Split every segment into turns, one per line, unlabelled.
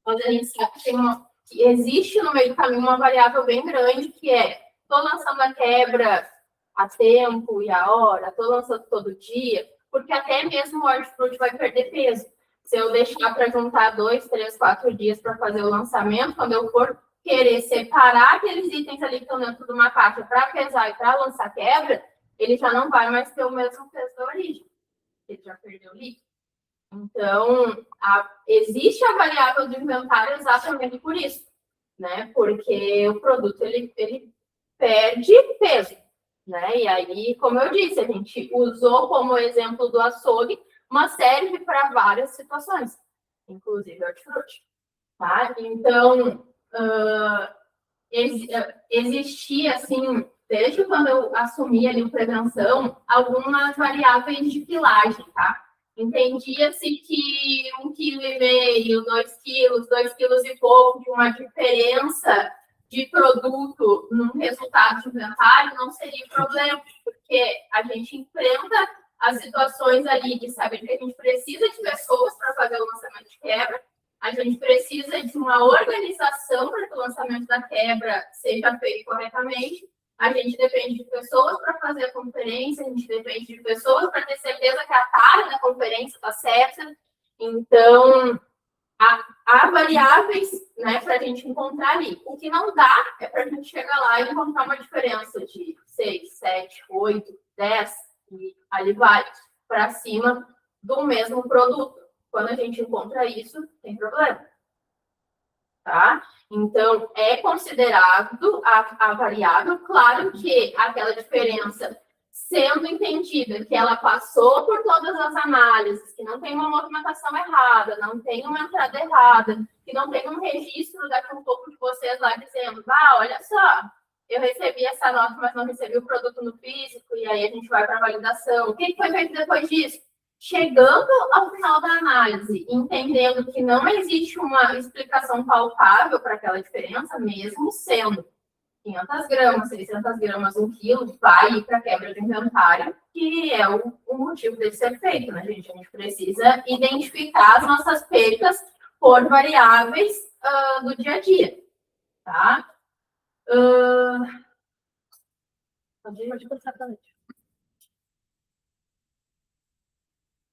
mas a gente sabe que existe no meio do caminho uma variável bem grande, que é, estou lançando a quebra a tempo e a hora, estou lançando todo dia, porque até mesmo o hortifruti vai perder peso. Se eu deixar para juntar 2, 3, 4 dias para fazer o lançamento, quando eu for querer separar aqueles itens ali que estão dentro de uma caixa para pesar e para lançar quebra, ele já não vai mais ter o mesmo peso da origem. Ele já perdeu o líquido. Então, existe a variável do inventário exatamente por isso, né? Porque o produto, ele perde peso, né? E aí, como eu disse, a gente usou como exemplo do açougue, mas serve para várias situações, inclusive hortifruti, tá? Então, existia, assim, desde quando eu assumi ali o prevenção, algumas variáveis de pilagem, tá? Entendia-se que 1,5 kg, 2 quilos, 2 quilos e pouco de uma diferença de produto no resultado de inventário não seria problema, porque a gente enfrenta as situações ali de saber que a gente precisa de pessoas para fazer o lançamento de quebra, a gente precisa de uma organização para que o lançamento da quebra seja feito corretamente. A gente depende de pessoas para fazer a conferência, a gente depende de pessoas para ter certeza que a tarefa da conferência está certa. Então, há variáveis, né, para a gente encontrar ali. O que não dá é para a gente chegar lá e encontrar uma diferença de 6, 7, 8, 10, e ali vai para cima do mesmo produto. Quando a gente encontra isso, tem problema. Tá? Então, é considerado a variável, claro que aquela diferença sendo entendida, que ela passou por todas as análises, que não tem uma movimentação errada, não tem uma entrada errada, que não tem um registro daqui um pouco de vocês lá dizendo, olha só, eu recebi essa nota, mas não recebi o produto no físico, e aí a gente vai para a validação. O que foi feito depois disso? Chegando ao final da análise, entendendo que não existe uma explicação palpável para aquela diferença, mesmo sendo 500 gramas, 600 gramas, 1 quilo, vai ir para a quebra de inventário, que é o motivo dele ser feito, né, gente? A gente precisa identificar as nossas percas por variáveis do dia a dia, tá? Pode passar para frente.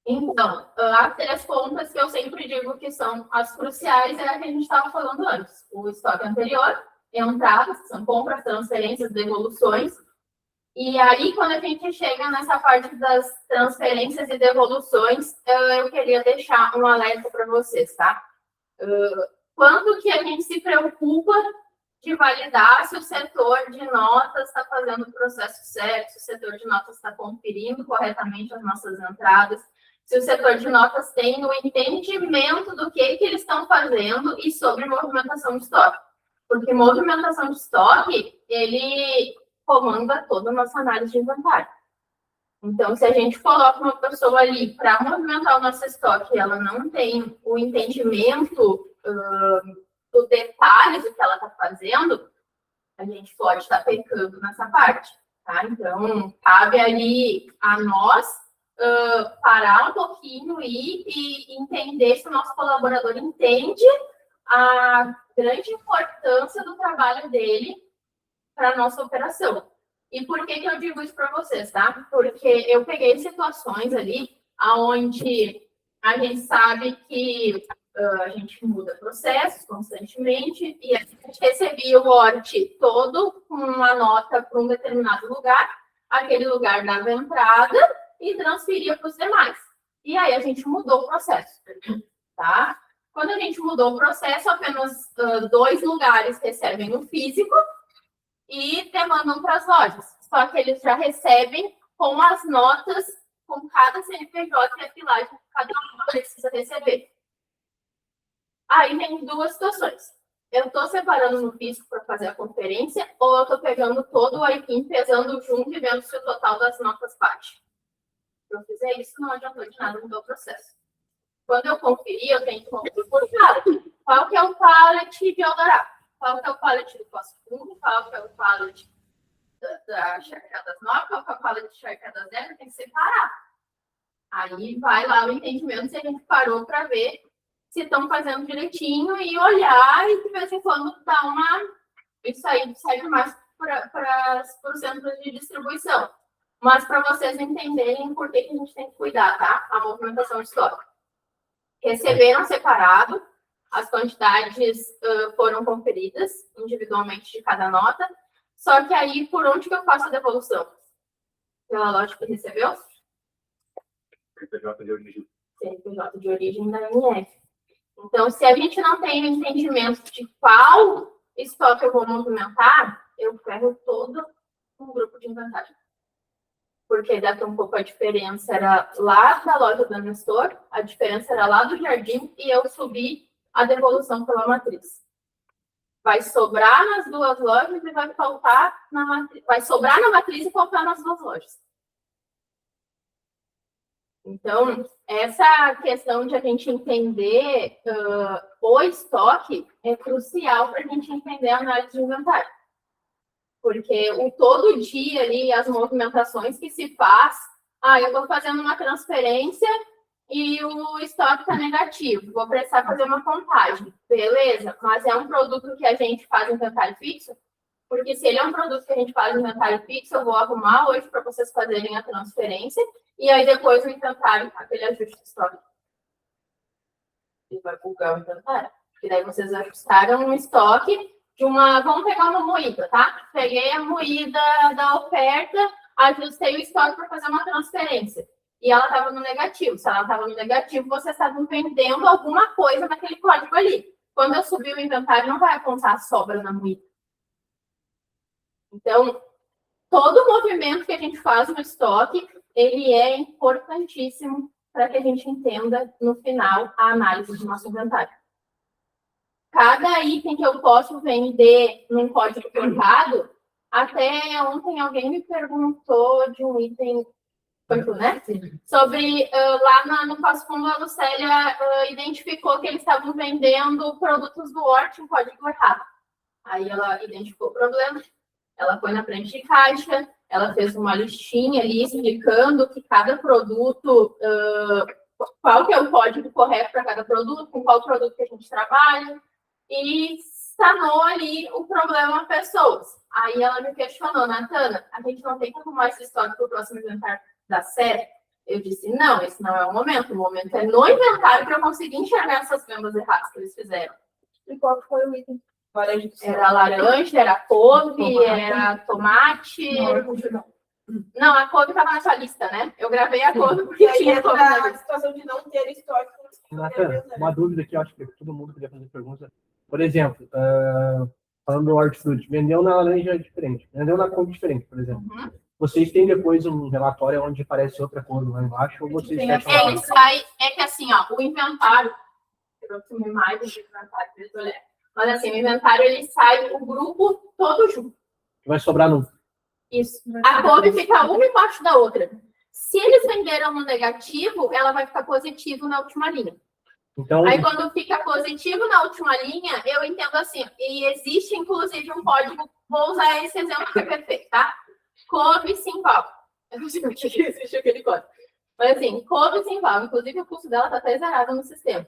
Então, as 3 contas que eu sempre digo que são as cruciais é a que a gente estava falando antes. O estoque anterior, entradas, que são compras, transferências, devoluções. E aí, quando a gente chega nessa parte das transferências e devoluções, eu queria deixar um alerta para vocês, tá? Quando que a gente se preocupa de validar se o setor de notas está fazendo o processo certo, se o setor de notas está conferindo corretamente as nossas entradas, se o setor de notas tem o entendimento do que eles estão fazendo e sobre movimentação de estoque. Porque movimentação de estoque, ele comanda toda a nossa análise de inventário. Então, se a gente coloca uma pessoa ali para movimentar o nosso estoque e ela não tem o entendimento do detalhe do que ela está fazendo, a gente pode estar pecando nessa parte. Tá? Então, cabe ali a nós parar um pouquinho e entender se o nosso colaborador entende a grande importância do trabalho dele para a nossa operação. E por que eu digo isso para vocês, tá? Porque eu peguei situações ali onde a gente sabe que a gente muda processos constantemente e a gente recebia o ORT todo com uma nota para um determinado lugar, aquele lugar dava entrada e transferia para os demais. E aí a gente mudou o processo, tá? Quando a gente mudou o processo, apenas 2 lugares recebem o físico e demandam para as lojas. Só que eles já recebem com as notas, com cada CNPJ e a pilagem que cada um precisa receber. Aí tem 2 situações. Eu estou separando no físico para fazer a conferência ou eu estou pegando todo o AIPIM, pesando junto e vendo se o total das notas bate. Se eu fizer isso, não adiantou de nada no meu processo. Quando eu conferir, eu tenho que conferir por pallet. Qual que é o pallet de Eldorado? Qual que é o pallet do Passo Fundo? Qual que é o pallet da Charqueadas 9? Qual que é o pallet de Charqueadas 10? Tem que separar. Aí vai lá o entendimento se a gente parou para ver se estão fazendo direitinho e olhar e de vez em quando dar uma... Isso aí serve mais para os centros de distribuição. Mas para vocês entenderem por que a gente tem que cuidar, tá? A movimentação de estoque. Receberam separado, as quantidades foram conferidas individualmente de cada nota, só que aí, por onde que eu faço a devolução? Pela loja que recebeu?
CNPJ de origem.
CNPJ de origem da MF. Então, se a gente não tem o entendimento de qual estoque eu vou movimentar, eu ferro todo um grupo de inventário. Porque daqui um pouco a diferença era lá da loja do Nestor, a diferença era lá do Jardim, e eu subi a devolução pela matriz. Vai sobrar nas duas lojas e vai faltar na matriz. Vai sobrar na matriz e faltar nas duas lojas. Então, essa questão de a gente entender o estoque é crucial para a gente entender a análise de inventário. Porque todo dia ali, as movimentações que se faz, eu estou fazendo uma transferência e o estoque está negativo, vou precisar fazer uma contagem. Beleza, mas é um produto que a gente faz inventário fixo? Porque se ele é um produto que a gente faz inventário fixo, eu vou arrumar hoje para vocês fazerem a transferência e aí depois o inventário, aquele ajuste de estoque. E vai bugar o inventário. E daí vocês ajustaram um estoque de uma... Vamos pegar uma moída, tá? Peguei a moída da oferta, ajustei o estoque para fazer uma transferência. E ela estava no negativo. Se ela estava no negativo, vocês estavam vendendo alguma coisa naquele código ali. Quando eu subir o inventário, não vai apontar a sobra na moída. Então, todo movimento que a gente faz no estoque, ele é importantíssimo para que a gente entenda, no final, a análise do nosso inventário. Cada item que eu posso vender num código errado, até ontem alguém me perguntou de um item, né? Sobre, lá no Passo Fundo, a Lucélia identificou que eles estavam vendendo produtos do Hort em código errado. Aí ela identificou o problema, ela foi na frente de caixa, ela fez uma listinha ali explicando que cada produto, qual que é o código correto para cada produto, com qual produto que a gente trabalha, e sanou ali o problema às pessoas. Aí ela me questionou, Natana, a gente não tem que arrumar esse estoque para o próximo inventário dar certo? Eu disse, não, esse não é o momento é no inventário para eu conseguir enxergar essas vendas erradas que eles fizeram.
E qual foi o item?
Era laranja, era couve, era tomate. Não, a couve estava na sua lista, né? Eu gravei a couve porque tinha couve na lista.
A situação de não ter estoque.
Natana, uma dúvida que eu acho que todo mundo podia fazer pergunta. Por exemplo, falando do hortifruti, vendeu na laranja diferente, vendeu na couve diferente, por exemplo.
Uhum.
Vocês têm depois um relatório onde aparece outra couve lá embaixo, ou vocês fecham lá?
Ele sai, é que assim, ó, o inventário, eu vou mais do inventário que eles olharam. Mas assim, o inventário, ele sai o grupo todo junto.
Vai sobrar no...
Isso. A couve fica uma embaixo da outra. Se eles venderam no negativo, ela vai ficar positivo na última linha.
Então...
Aí, quando fica positivo na última linha, eu entendo assim, e existe, inclusive, um código, vou usar esse exemplo que é perfeito, tá? Couve Simval. Eu não sei o que existe aquele código. Mas assim, couve Simval. Inclusive, o custo dela está até zerado no sistema.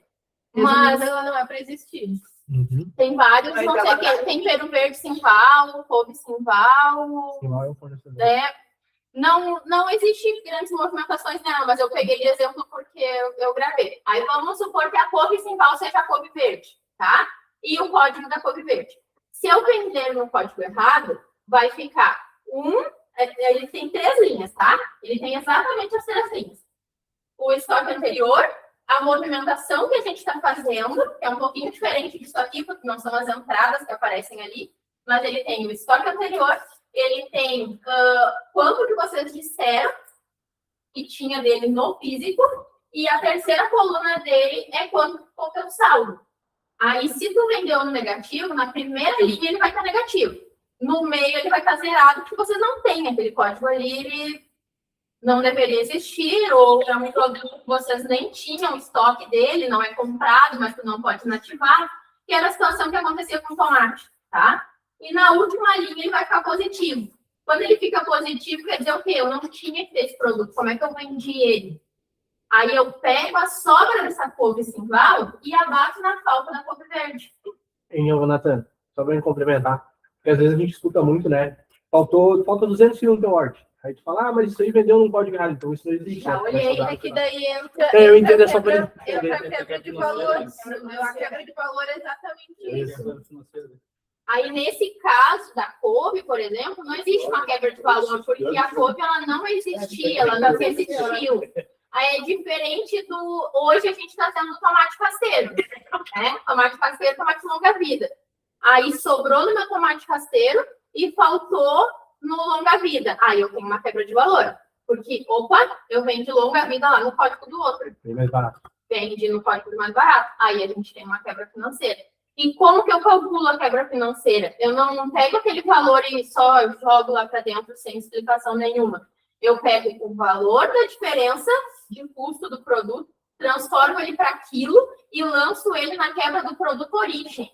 Mas ela não é para existir.
Uhum.
Tem vários, não sei o que. Tem Peru Verde Simval, couve Simval.
Simval é um fornecedor.
Não existe grandes movimentações nela, mas eu peguei de exemplo porque eu gravei. Aí vamos supor que a couve Simval seja a couve verde, tá? E o código da couve verde. Se eu vender no código errado, vai ficar ele tem 3 linhas, tá? Ele tem exatamente as 3 linhas. O estoque anterior, a movimentação que a gente está fazendo, que é um pouquinho diferente disso aqui, porque não são as entradas que aparecem ali, mas ele tem o estoque anterior, ele tem quanto que vocês disseram que tinha dele no físico, e a terceira coluna dele é quanto ficou pelo saldo. Aí, se tu vendeu no negativo, na primeira linha ele vai estar negativo. No meio ele vai estar zerado, porque vocês não têm aquele código ali, ele não deveria existir, ou é um produto que vocês nem tinham estoque dele, não é comprado, mas tu não pode inativar, que era a situação que acontecia com o tomate, tá? E na última linha ele vai ficar positivo. Quando ele fica positivo, quer dizer o quê? Eu não tinha que ter esse produto, como é que eu vendi ele? Aí eu pego a sobra dessa couve simval e abato na falta da couve verde.
Em Natan, só para me complementar, porque às vezes a gente escuta muito, né? Falta 200 quilos no horte. Aí tu fala, mas isso aí vendeu num código errado, então isso não existe.
Já olhei,
É que daí entra.
Eu entendo essa
entra a quebra de valores. Entendeu? A quebra de valor é exatamente isso.
Aí, nesse caso da couve, por exemplo, não existe uma quebra de valor, porque a couve ela não existia, ela não existiu. Aí é diferente do... Hoje a gente está tendo tomate caseiro, né? Tomate caseiro, tomate longa-vida. Aí sobrou no meu tomate caseiro e faltou no longa-vida. Aí eu tenho uma quebra de valor. Porque, opa, eu vendo longa-vida lá no código do outro.
Bem mais barato.
Vende no código mais barato. Aí a gente tem uma quebra financeira. E como que eu calculo a quebra financeira? Eu não pego aquele valor e só jogo lá para dentro sem explicação nenhuma. Eu pego o valor da diferença de custo do produto, transformo ele para quilo e lanço ele na quebra do produto origem.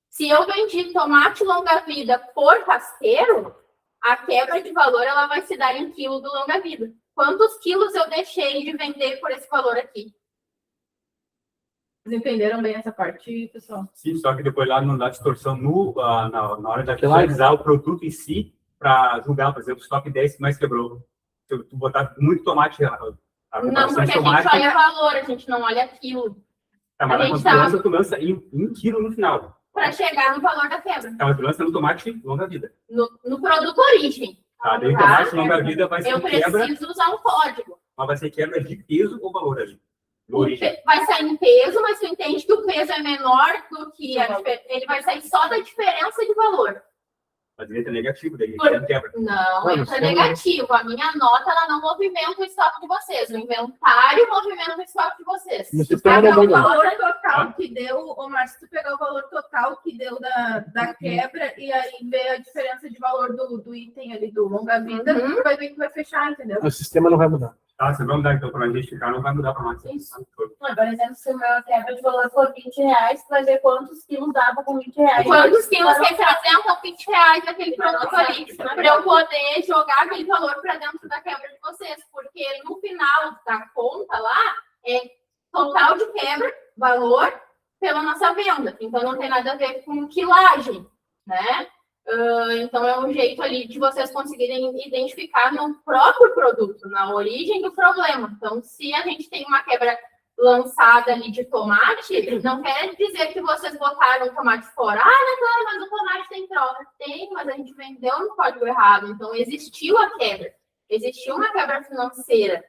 Se eu vendi tomate longa-vida por caseiro, a quebra de valor ela vai se dar em quilo do longa-vida. Quantos quilos eu deixei de vender por esse valor aqui?
Vocês entenderam bem essa parte, pessoal?
Sim, só que depois lá não dá distorção na hora de visualizar o produto em si para julgar, por exemplo, o estoque 10 que mais quebrou. Se tu botar muito tomate,
Não, porque a gente olha valor, a gente não olha quilo.
Tá, mas quando tu lança em quilo no final.
Para chegar no valor da quebra.
Tá, mas tu lança no tomate longa-vida.
No produto origem.
Tá, daí o tomate longa-vida vai ser quebra.
Eu preciso usar um código.
Mas vai ser quebra de peso ou valor ali.
Vai sair em peso, mas tu entende que o peso é menor do que ele vai sair só da diferença de valor.
Mas ele entra negativo, daí quebra.
Não, entra negativo. A minha nota ela não movimenta o estoque de vocês. O inventário movimenta o estoque de vocês.
Se tu pegar o valor total que deu, Omar, se tu pegar o valor total que deu da quebra e aí ver a diferença de valor do item ali do longa-vida, tu vai ver que vai fechar, entendeu?
O sistema não vai mudar.
Tá, se vamos dar então para a gente ficar, não vai mudar para mais.
Isso. Por exemplo, se o meu quebra de valor for R$20, tu vai ver quantos quilos dava com R$20.
Quantos quilos representam R$20 daquele produto ali, para eu poder jogar aquele valor para dentro da quebra de vocês, porque no final da conta lá é total de quebra, valor, pela nossa venda. Então não tem nada a ver com quilagem, né? Então, é um jeito ali de vocês conseguirem identificar no próprio produto, na origem do problema. Então, se a gente tem uma quebra lançada ali de tomate, não quer dizer que vocês botaram o tomate fora. Natália, mas o tomate tem troca. Tem, mas a gente vendeu no código errado. Então, existiu a quebra. Existiu uma quebra financeira.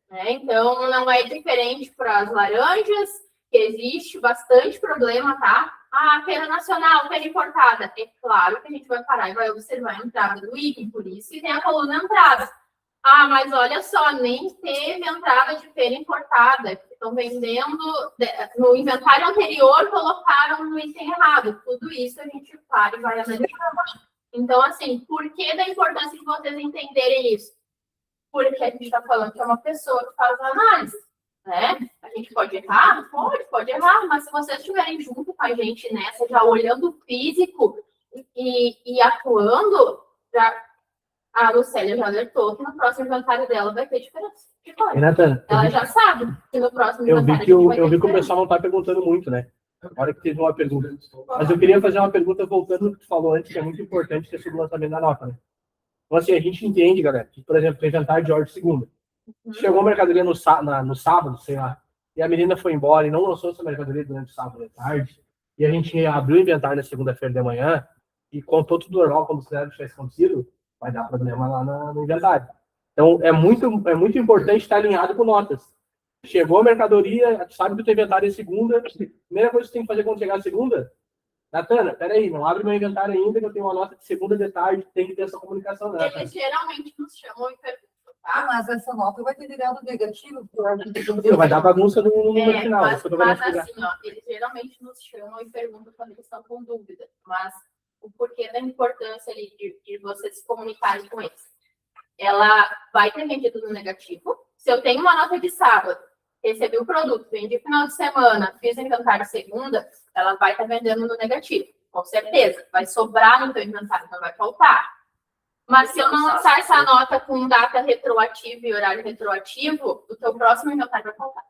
Né? Então, não é diferente para as laranjas, que existe bastante problema, tá? Pera nacional, pera importada. É claro que a gente vai parar e vai observar a entrada do item, por isso que tem a coluna entrada. Mas olha só, nem teve entrada de pera importada. Estão vendendo, no inventário anterior, colocaram no item errado. Tudo isso a gente para e vai analisar. Então, assim, por que da importância de vocês entenderem isso? Porque a gente está falando que é uma pessoa que faz análise. Né? A gente pode errar? Pode errar, mas se vocês estiverem junto com a gente nessa, já olhando o físico e atuando, a Lucélia já alertou que no próximo inventário dela vai ter diferença.
Natana,
ela já sabe que no próximo
eu
inventário
vi que o pessoal não está perguntando muito, né? Agora que teve uma pergunta. Mas eu queria fazer uma pergunta voltando no que tu falou antes, que é muito importante, que é sobre o lançamento da nota, né? Então, assim, a gente entende, galera, que, por exemplo, o inventário de ordem segunda. Chegou a mercadoria no sábado, sei lá, e a menina foi embora e não lançou essa mercadoria durante o sábado à tarde, e a gente abriu o inventário na segunda-feira de manhã e contou tudo normal, como se nada tivesse acontecido, vai dar problema lá no inventário. Então, é muito importante estar alinhado com notas. Chegou a mercadoria, sabe que o teu inventário é segunda, a primeira coisa que você tem que fazer quando chegar a segunda, Natana, peraí, não abre meu inventário ainda, que eu tenho uma nota de segunda de tarde, tem que ter essa comunicação, né?
Eles geralmente nos chamam e perguntam.
Mas essa nota vai ter virado negativo.
Vai dar bagunça no número final.
Mas assim, eles geralmente nos chamam e perguntam quando eles estão com dúvida. Mas o porquê da importância ali de vocês se comunicarem com eles. Ela vai ter vendido no negativo. Se eu tenho uma nota de sábado, recebi o produto, vendi final de semana, fiz inventário segunda, ela vai estar vendendo no negativo. Com certeza. Vai sobrar no teu inventário, não vai faltar. Mas se eu não lançar essa nota com data retroativa e horário retroativo, o teu próximo inventário vai faltar.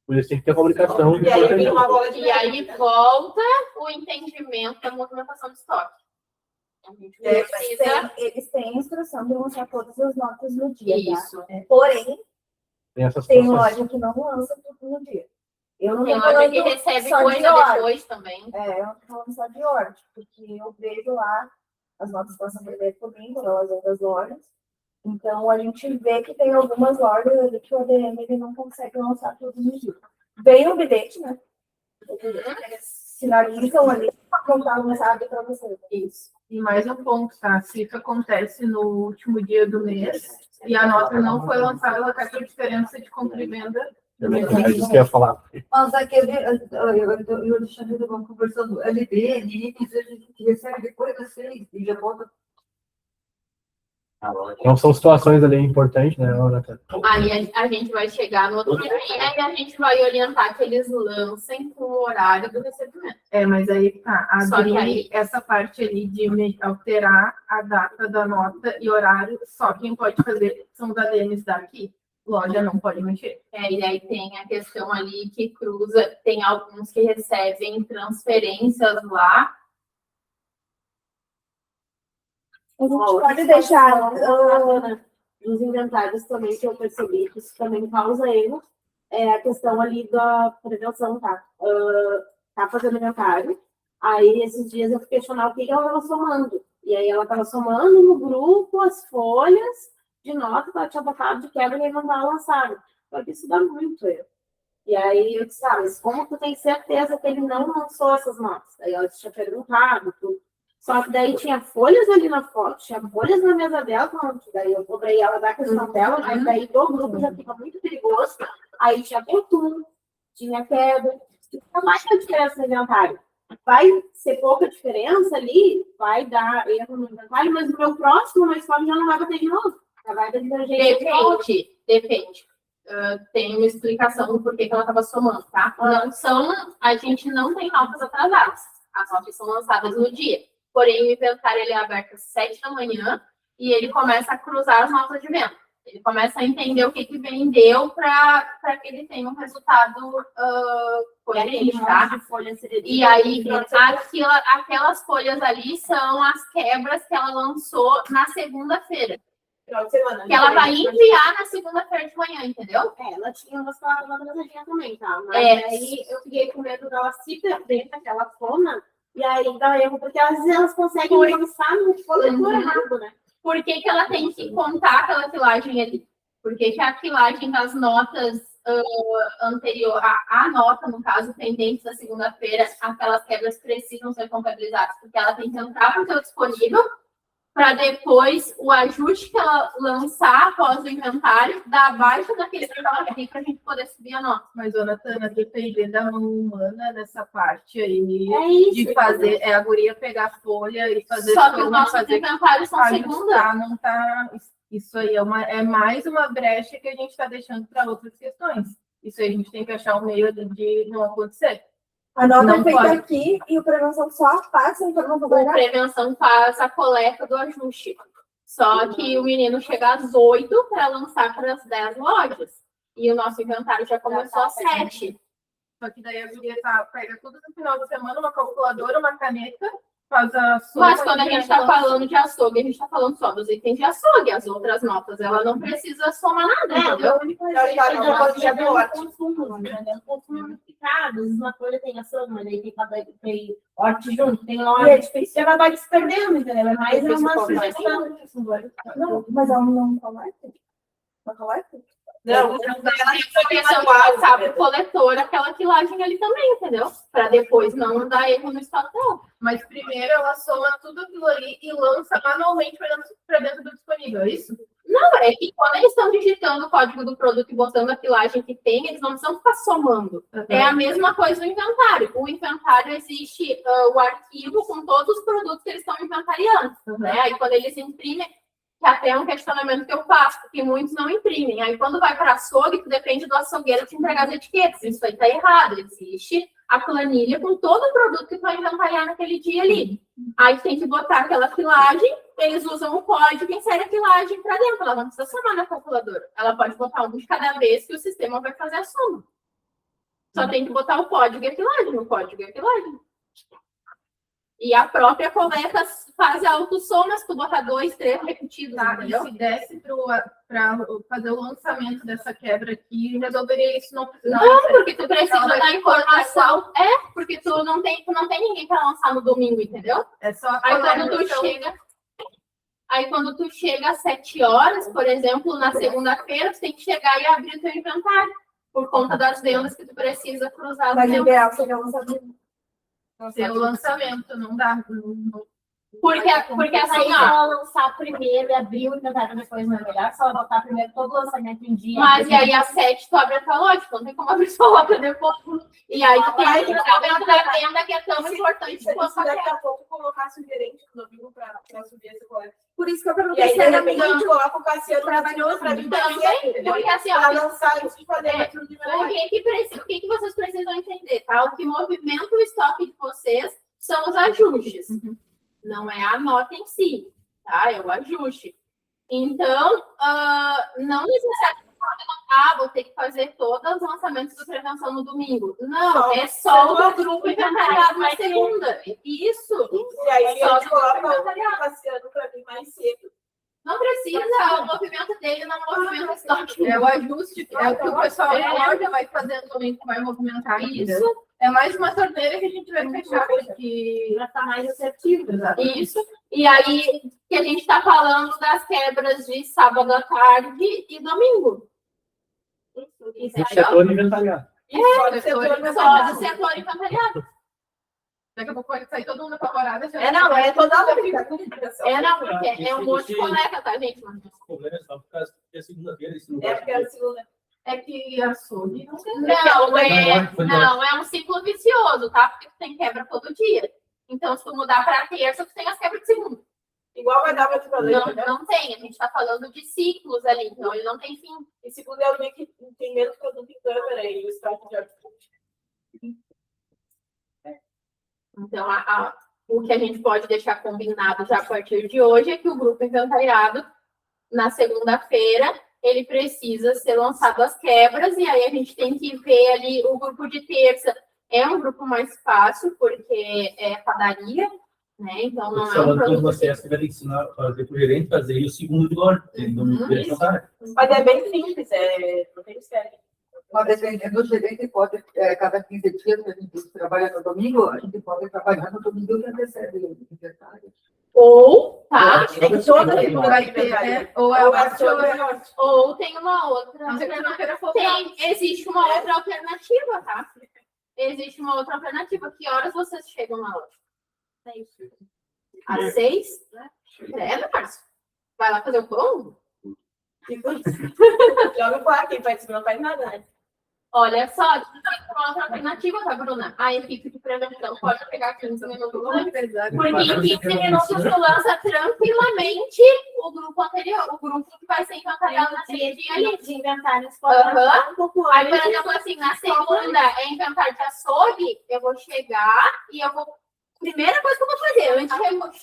Por isso tem que ter comunicação.
E aí vem uma bola de
E aí volta o entendimento da movimentação de estoque. A gente precisa...
Eles têm a instrução de lançar todas as notas no dia,
Isso.
tá? Porém,
Tem essas
tem
situações.
loja que não lança tudo no dia. Eu não
Tem
tô
loja que
falando
recebe
só de
coisa
ordem.
depois também.
Eu não tô falando só de ordem, porque eu vejo lá, as notas passam primeiro por mim, quando elas vêm das lojas. Então, a gente vê que tem algumas lojas ali que o ADM ele não consegue lançar tudo no dia. Vem o bilhete, né? Eles sinalizam ali para contar o mensagem para você.
Isso.
E mais um ponto, tá? Se isso acontece no último dia do mês e a nota não foi lançada, ela cai por diferença de compra e venda.
É isso que eu ia falar.
Mas aquele, eu e o Alexandre estavam conversando, LD, itens, a gente recebe depois das 6 e já volta.
Então são situações ali importantes, né, Nathan?
Aí a gente vai chegar no outro dia e aí a gente vai orientar que eles lancem com o horário do recebimento.
Mas aí tá,
Só que
abrir
aí-
essa parte ali de alterar a data da nota e horário, só quem pode fazer são os ADMs daqui. Loja não pode mexer.
E aí tem a questão ali que cruza, tem alguns que recebem transferências lá.
A gente pode deixar nos inventários também, que eu percebi que isso também causa erro, é a questão ali da prevenção, tá? Tá fazendo inventário, aí esses dias eu fui questionar o que ela estava somando. E aí ela estava somando no grupo as folhas de nota que ela tinha botado de quebra e não estava lançado. Só que isso dá muito erro. E aí eu disse, mas como tu tem certeza que ele não lançou essas notas? Aí ela tinha perguntado, tudo. Só que daí tinha folhas ali na foto, tinha folhas na mesa dela, que daí eu cobrei ela da questão dela, mas daí do grupo já fica muito perigoso. Aí tinha abertura, tinha quebra, fica mais que a diferença no inventário. Vai ser pouca diferença ali, vai dar erro no inventário, mas no meu próximo, na história já não vai bater de novo. Já vai dar de jeito.
Depende. Tem uma explicação do porquê que ela estava somando, tá? A gente não tem notas atrasadas. As notas são lançadas no dia. Porém, o inventário ele é aberto às 7 da manhã e ele começa a cruzar as notas de venda. Ele começa a entender o que vendeu para que ele tenha um resultado coerente, tá? E aí, aquelas folhas ali são as quebras que ela lançou na segunda-feira. Que ela vai enviar na segunda-feira de manhã, entendeu?
Ela tinha umas palavras também, tá? Mas aí eu fiquei com medo dela se perder naquela forma. E aí dá erro, porque às vezes elas conseguem lançar no coletor errado, né?
Por que ela tem que contar aquela quilagem ali? Por que a quilagem das notas anterior, a nota, no caso, pendente da segunda-feira, aquelas quebras precisam ser contabilizadas? Porque ela tem que entrar para o teu disponível para depois o ajuste que ela lançar após o inventário dar abaixo daquele que ela tem para a gente poder subir a nota.
Mas, Natana, depender da mão humana nessa parte aí
isso,
de fazer, a guria pegar a folha e fazer
Só que os nossos inventários são segunda.
Não tá, isso aí é mais uma brecha que a gente está deixando para outras questões. Isso aí a gente tem que achar um meio de não acontecer.
A nota
Não
é feita
pode.
aqui e o prevenção só passa a informação
O
para
prevenção faz a coleta do ajuste. Só que o menino chega às 8 para lançar para as 10 lojas. E o nosso inventário já começou às 7.
Só que daí a guria pega tudo no final de semana, uma calculadora, uma caneta, faz a sua.
Mas quando a gente está falando de açougue, a gente está falando só dos itens de açougue. As outras notas, ela não precisa somar nada, entendeu?
Uma folha tem ação, mas aí tem horte junto, tem loja. E é difícil, ela vai se perdendo, entendeu? É mais uma sugestão. Não, mas ela não coleta? Não coleta?
Não,
A questão de passar para o coletor aquela quilagem ali também, entendeu? Para depois não dar erro no estoque dela.
Mas primeiro ela soma tudo aquilo ali e lança manualmente para dentro do disponível, é isso?
Não, é que quando eles estão digitando o código do produto e botando a quilagem que tem, eles não precisam ficar somando. É a mesma coisa no inventário. O inventário existe o arquivo com todos os produtos que eles estão inventariando. Né? Aí quando eles imprimem, que até é um questionamento que eu faço, porque muitos não imprimem. Aí quando vai para açougue, tu depende do açougueiro te entregar as etiquetas. Isso aí está errado. Existe a planilha com todo o produto que tu vai inventariar naquele dia ali. Aí tem que botar aquela filagem eles usam o código e inserem a pilagem para dentro. Ela não precisa somar na calculadora. Ela pode botar um de cada vez que o sistema vai fazer a soma. Só tem que botar o código e a pilagem, o código e a pilagem. E a própria coleta faz a autossoma, se tu botar 2, 3 repetidos,
Tá, e
entendeu?
se desse para fazer o lançamento dessa quebra aqui, resolveria isso não
Não, porque tu precisa
ela vai
da informação. É, porque tu não tem ninguém para lançar no domingo, entendeu?
É só
Aí quando tu chega às 7 horas, por exemplo, na segunda-feira, tu tem que chegar e abrir o teu inventário. Por conta das vendas que tu precisa cruzar.
Mas o ideal seria um lançamento.
ser o lançamento, não dá.
Porque
Mas
assim,
se
ó.
ela lançar primeiro e abrir o inventário depois, não é melhor? Se ela botar primeiro todo o lançamento em dia.
Mas e aí às 7 tu abre a tua loja, não tem como abrir tua loja depois. E aí tu tem que ficar dentro da venda que é tão importante quanto a
daqui
quebra.
a pouco colocasse o gerente no domingo para subir esse coleta.
Por isso que eu
E
perguntei
aí,
se
de
era
repente, a gente coloca o Cassiano
trabalhoso
para mim
Também, porque assim, ó,
para lançar isso de quadrilha de
o que vocês precisam entender, tá? O que movimenta o estoque de vocês são os ajustes. Não é a nota em si, tá? É o ajuste. Então, não necessariamente vou ter que fazer todos os lançamentos do Prevenção no domingo. Não, é só o grupo inventariado na segunda. Isso.
E aí,
Só
a gente
do grupo
coloca o
inventariado.
Cassiano para mim mais cedo.
Não precisa, o movimento dele não movimenta o estoque.
É o ajuste, é o que o pessoal da loja vai fazendo também, que vai movimentar isso. É mais uma torneira que a gente vai fechar, porque
para estar mais assertivo.
Isso. E aí, que a gente está falando das quebras de sábado à tarde e domingo. Isso
No
aí, ó.
setor inventariado.
só de ser
Só do setor inventariado.
Daqui a pouco vai sair todo mundo apavorado.
É, não, é toda a vida.
Não, porque é um monte de coleta, tá, gente?
O problema é só por causa que é segunda-feira.
É porque a segunda.
É que açougue não tem.
Não, é um ciclo vicioso, tá? Porque tu tem quebra todo dia. Então, se tu mudar para terça, tu tem as quebras de segunda.
Igual vai dar para te fazer.
Não tem, a gente tá falando de ciclos ali, então ele não tem fim.
E segunda é o dia que tem menos produto em câmera e o estoque de artifício.
Então, o que a gente pode deixar combinado já a partir de hoje é que o grupo inventariado, na segunda-feira, ele precisa ser lançado as quebras, e aí a gente tem que ver ali o grupo de terça. É um grupo mais fácil, porque é padaria, né? Então não é um
Falando com
produto.
você, você vai ter que ensinar fazer para o gerente fazer e o segundo de ordem.
Mas é bem simples, não tem mistério.
Mas dependendo do gerente, pode, cada 15 dias que a gente trabalha no domingo, a gente pode trabalhar no domingo que antecede o inventário.
Ou, tá?
Vai ter, né? Ou é
Ou
o
é sobre
Ou tem uma outra.
Não sei que eu não quero focar.
Existe uma outra alternativa, tá? Existe uma outra alternativa. Que horas vocês chegam na loja? Às 6? Márcio? Vai lá fazer o pão?
Joga pro ar, quem faz isso não faz nada, né?
Olha só, tem uma outra alternativa, tá, Bruna? A equipe de prevenção pode pegar 15 minutos antes. Porque em 15 minutos tu lança tranquilamente o grupo anterior, o grupo que vai ser inventariado na seguinte ali.
De inventários
Aham.
um pouco
Aí, por
antes.
exemplo, assim, na segunda é inventário de açougue, eu vou chegar e eu vou. Primeira coisa que eu vou fazer, antes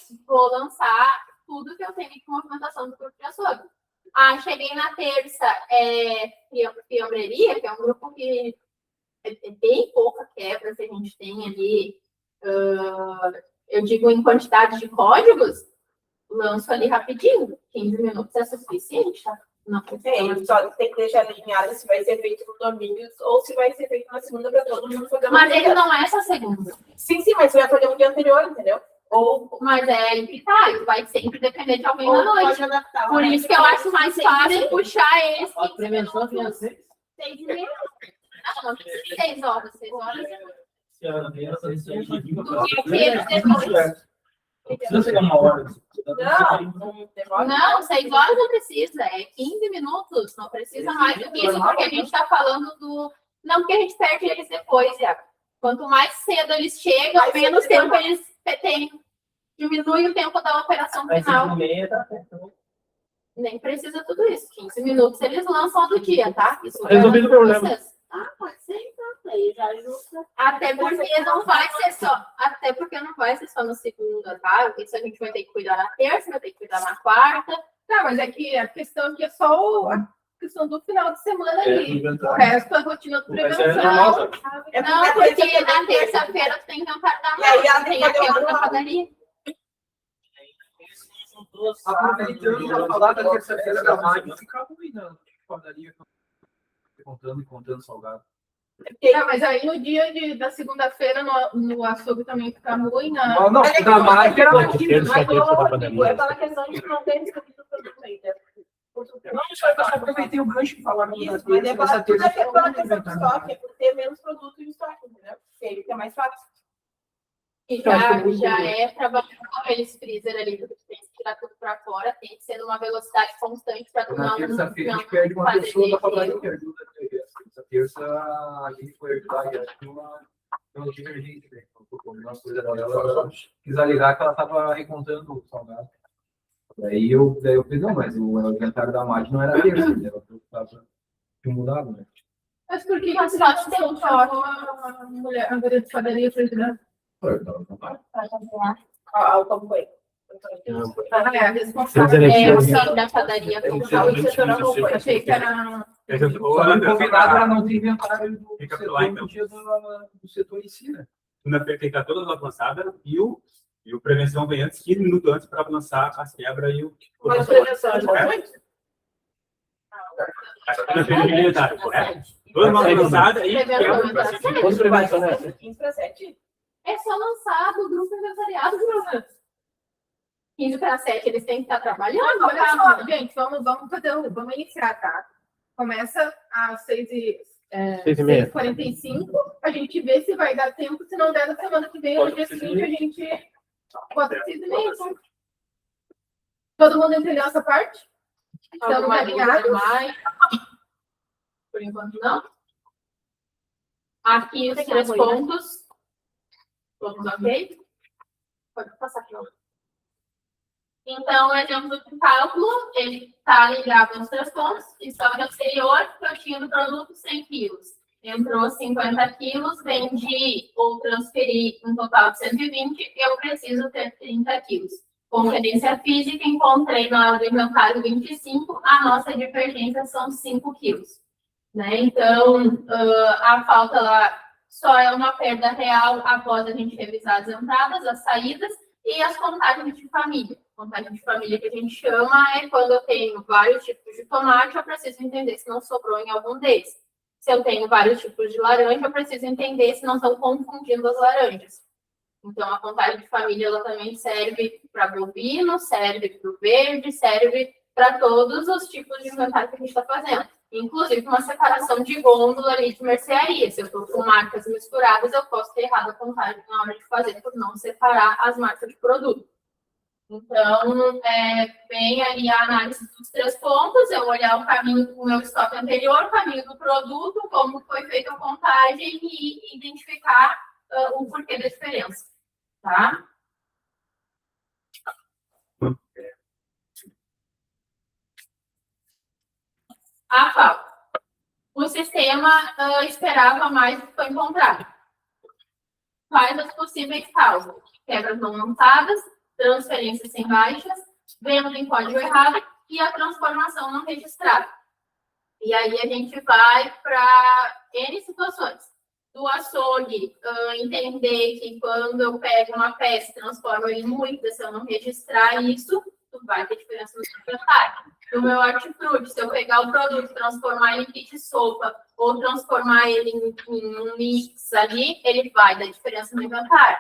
de vou lançar tudo que eu tenho de movimentação do grupo de açougue. Cheguei na terça, fiambreria, que é um grupo que é bem pouca quebra que a gente tem ali. Eu digo em quantidade de códigos, lanço ali rapidinho. 15 minutos é suficiente, tá? Não,
Só tem que deixar alinhado se vai ser feito no domingo ou se vai ser feito na segunda para todo mundo fazer
mas ele não é essa segunda.
Sim, mas você vai fazer um dia anterior, entendeu?
Mas é aí que tá, isso vai sempre depender de alguém na noite. Por isso que eu acho mais fácil puxar esse.
A prevenção financeira.
6h30. Não, 6 horas. 6 horas.
Não precisa chegar uma hora.
Não demora.
Não, 6 horas não precisa. É 15 minutos. Não precisa mais do que isso, porque a gente tá falando do. Não, porque a gente perde eles depois, Iago. Quanto mais cedo eles chegam, menos tempo eles têm. Diminui o tempo da operação final. Nem precisa tudo isso. 15 minutos eles lançam do dia, tá? Isso
Resolvido o problema.
vocês. Pode ser, então. Aí já ajusta. Até porque não vai ser só. até porque não vai ser só na segunda, tá? Isso a gente vai ter que cuidar na terça, vai ter que cuidar na quarta.
Tá, mas é que a questão aqui é só a questão do final de semana
É,
ali.
inventário.
O resto é rotina de
Mas é
prevenção.
normal, sabe?
Não, porque na terça-feira tu tem inventário da
E aí,
marca,
ela
tem a
tem que
quebra
fazer
da
uma-
padaria.
Aproveitando para falar da terça-feira da máquina, fica ruim, não. Padaria contando salgado.
Tá, mas aí no dia da segunda-feira no açougue também fica ruim, né?
Não, da máquina
Terça, terça da
É
padaria.
aquela questão de não ter discutido o produto ainda.
Não, só eu aproveitei o gancho e falar
Isso,
nessa
mas é
terça,
pela
essa terça
questão do estoque, é por ter menos produto em estoque, entendeu? Porque aí fica mais fácil.
E já é trabalhar com aqueles freezer ali, porque tu tem que tirar tudo pra fora, tem que ser numa velocidade constante pra tu
Na
não
terça-feira a gente
não
perde uma
fazer
pessoa da
defeito.
padaria que ajuda a ter. Essa terça a gente foi ajudar e acho que uma divergência, né? Uma coisa dela, quis alegar que ela estava recontando o salgado. Daí eu falei, não, mas o inventário da máquina não era terça, né? Ela preocupava de mudar, né?
Mas por que
Mas
você
pode
não
ter um
chamou a mulher, a mulher de padaria para ajudar?
Como foi?
Ah, é a responsável.
É o sim da padaria
Tem que
com
ser
o
antes
setor
de
acompanha.
ser-
Achei que era.
Ô,
Só me
Anderson,
convidado para não ter inventário do
Recapitular,
setor
então.
no dia do setor em si, né?
Segunda-feira tem que estar toda lançada e o prevenção vem antes, 15 minutos antes para lançar as quebras e o.
Mas prevenção ajuda muito?
A segunda-feira é inventário, correto? Toda lançada e quebra para ser.
Quanto prevenção é essa?
15 para 7.
É só lançar do grupo empresariado, Bruno. 15 para 7, eles têm que estar trabalhando.
Olha só, gente, vamos iniciar, tá? Começa às 6h45, a gente vê se vai dar tempo, se não der na semana que vem, no dia seguinte a gente bota 6h30. Então. Todo mundo entendeu essa parte? Estamos
Alguma
alinhados?
dúvida mais? Por enquanto, não. Aqui os 3 pontos. Todos ok? Pode passar aqui. Então, o exemplo do cálculo, ele está ligado aos 3 pontos. Estoque anterior, que eu tinha do produto 100 quilos. Entrou 50 quilos, vendi ou transferi um total de 120, eu preciso ter 30 quilos. Conferência física, encontrei na hora do inventário 25, a nossa divergência são 5 quilos. Né? Então, a falta lá só é uma perda real após a gente revisar as entradas, as saídas e as contagens de família. Contagem de família que a gente chama é quando eu tenho vários tipos de tomate, eu preciso entender se não sobrou em algum deles. Se eu tenho vários tipos de laranja, eu preciso entender se não estão confundindo as laranjas. Então, a contagem de família ela também serve para bovino, serve para o verde, serve para todos os tipos de inventário que a gente está fazendo. Inclusive, uma separação de gôndola ali de mercearia. Se eu estou com marcas misturadas, eu posso ter errado a contagem na hora de fazer, por não separar as marcas de produto. Então, vem ali a análise dos 3 pontos, eu olhar o caminho do meu estoque anterior, o caminho do produto, como foi feita a contagem e identificar o porquê da diferença. Tá? A falta. O sistema esperava mais do que foi encontrado. Quais as possíveis causas? Quebras não montadas, transferências sem baixas, venda em código errado e a transformação não registrada. E aí a gente vai para N situações. Do açougue, entender que quando eu pego uma peça e transformo em muita, se eu não registrar isso, vai ter diferença no inventário. Do meu hortifruti, se eu pegar o produto, transformar ele em kit sopa ou transformar ele em um mix ali, ele vai dar diferença no inventário.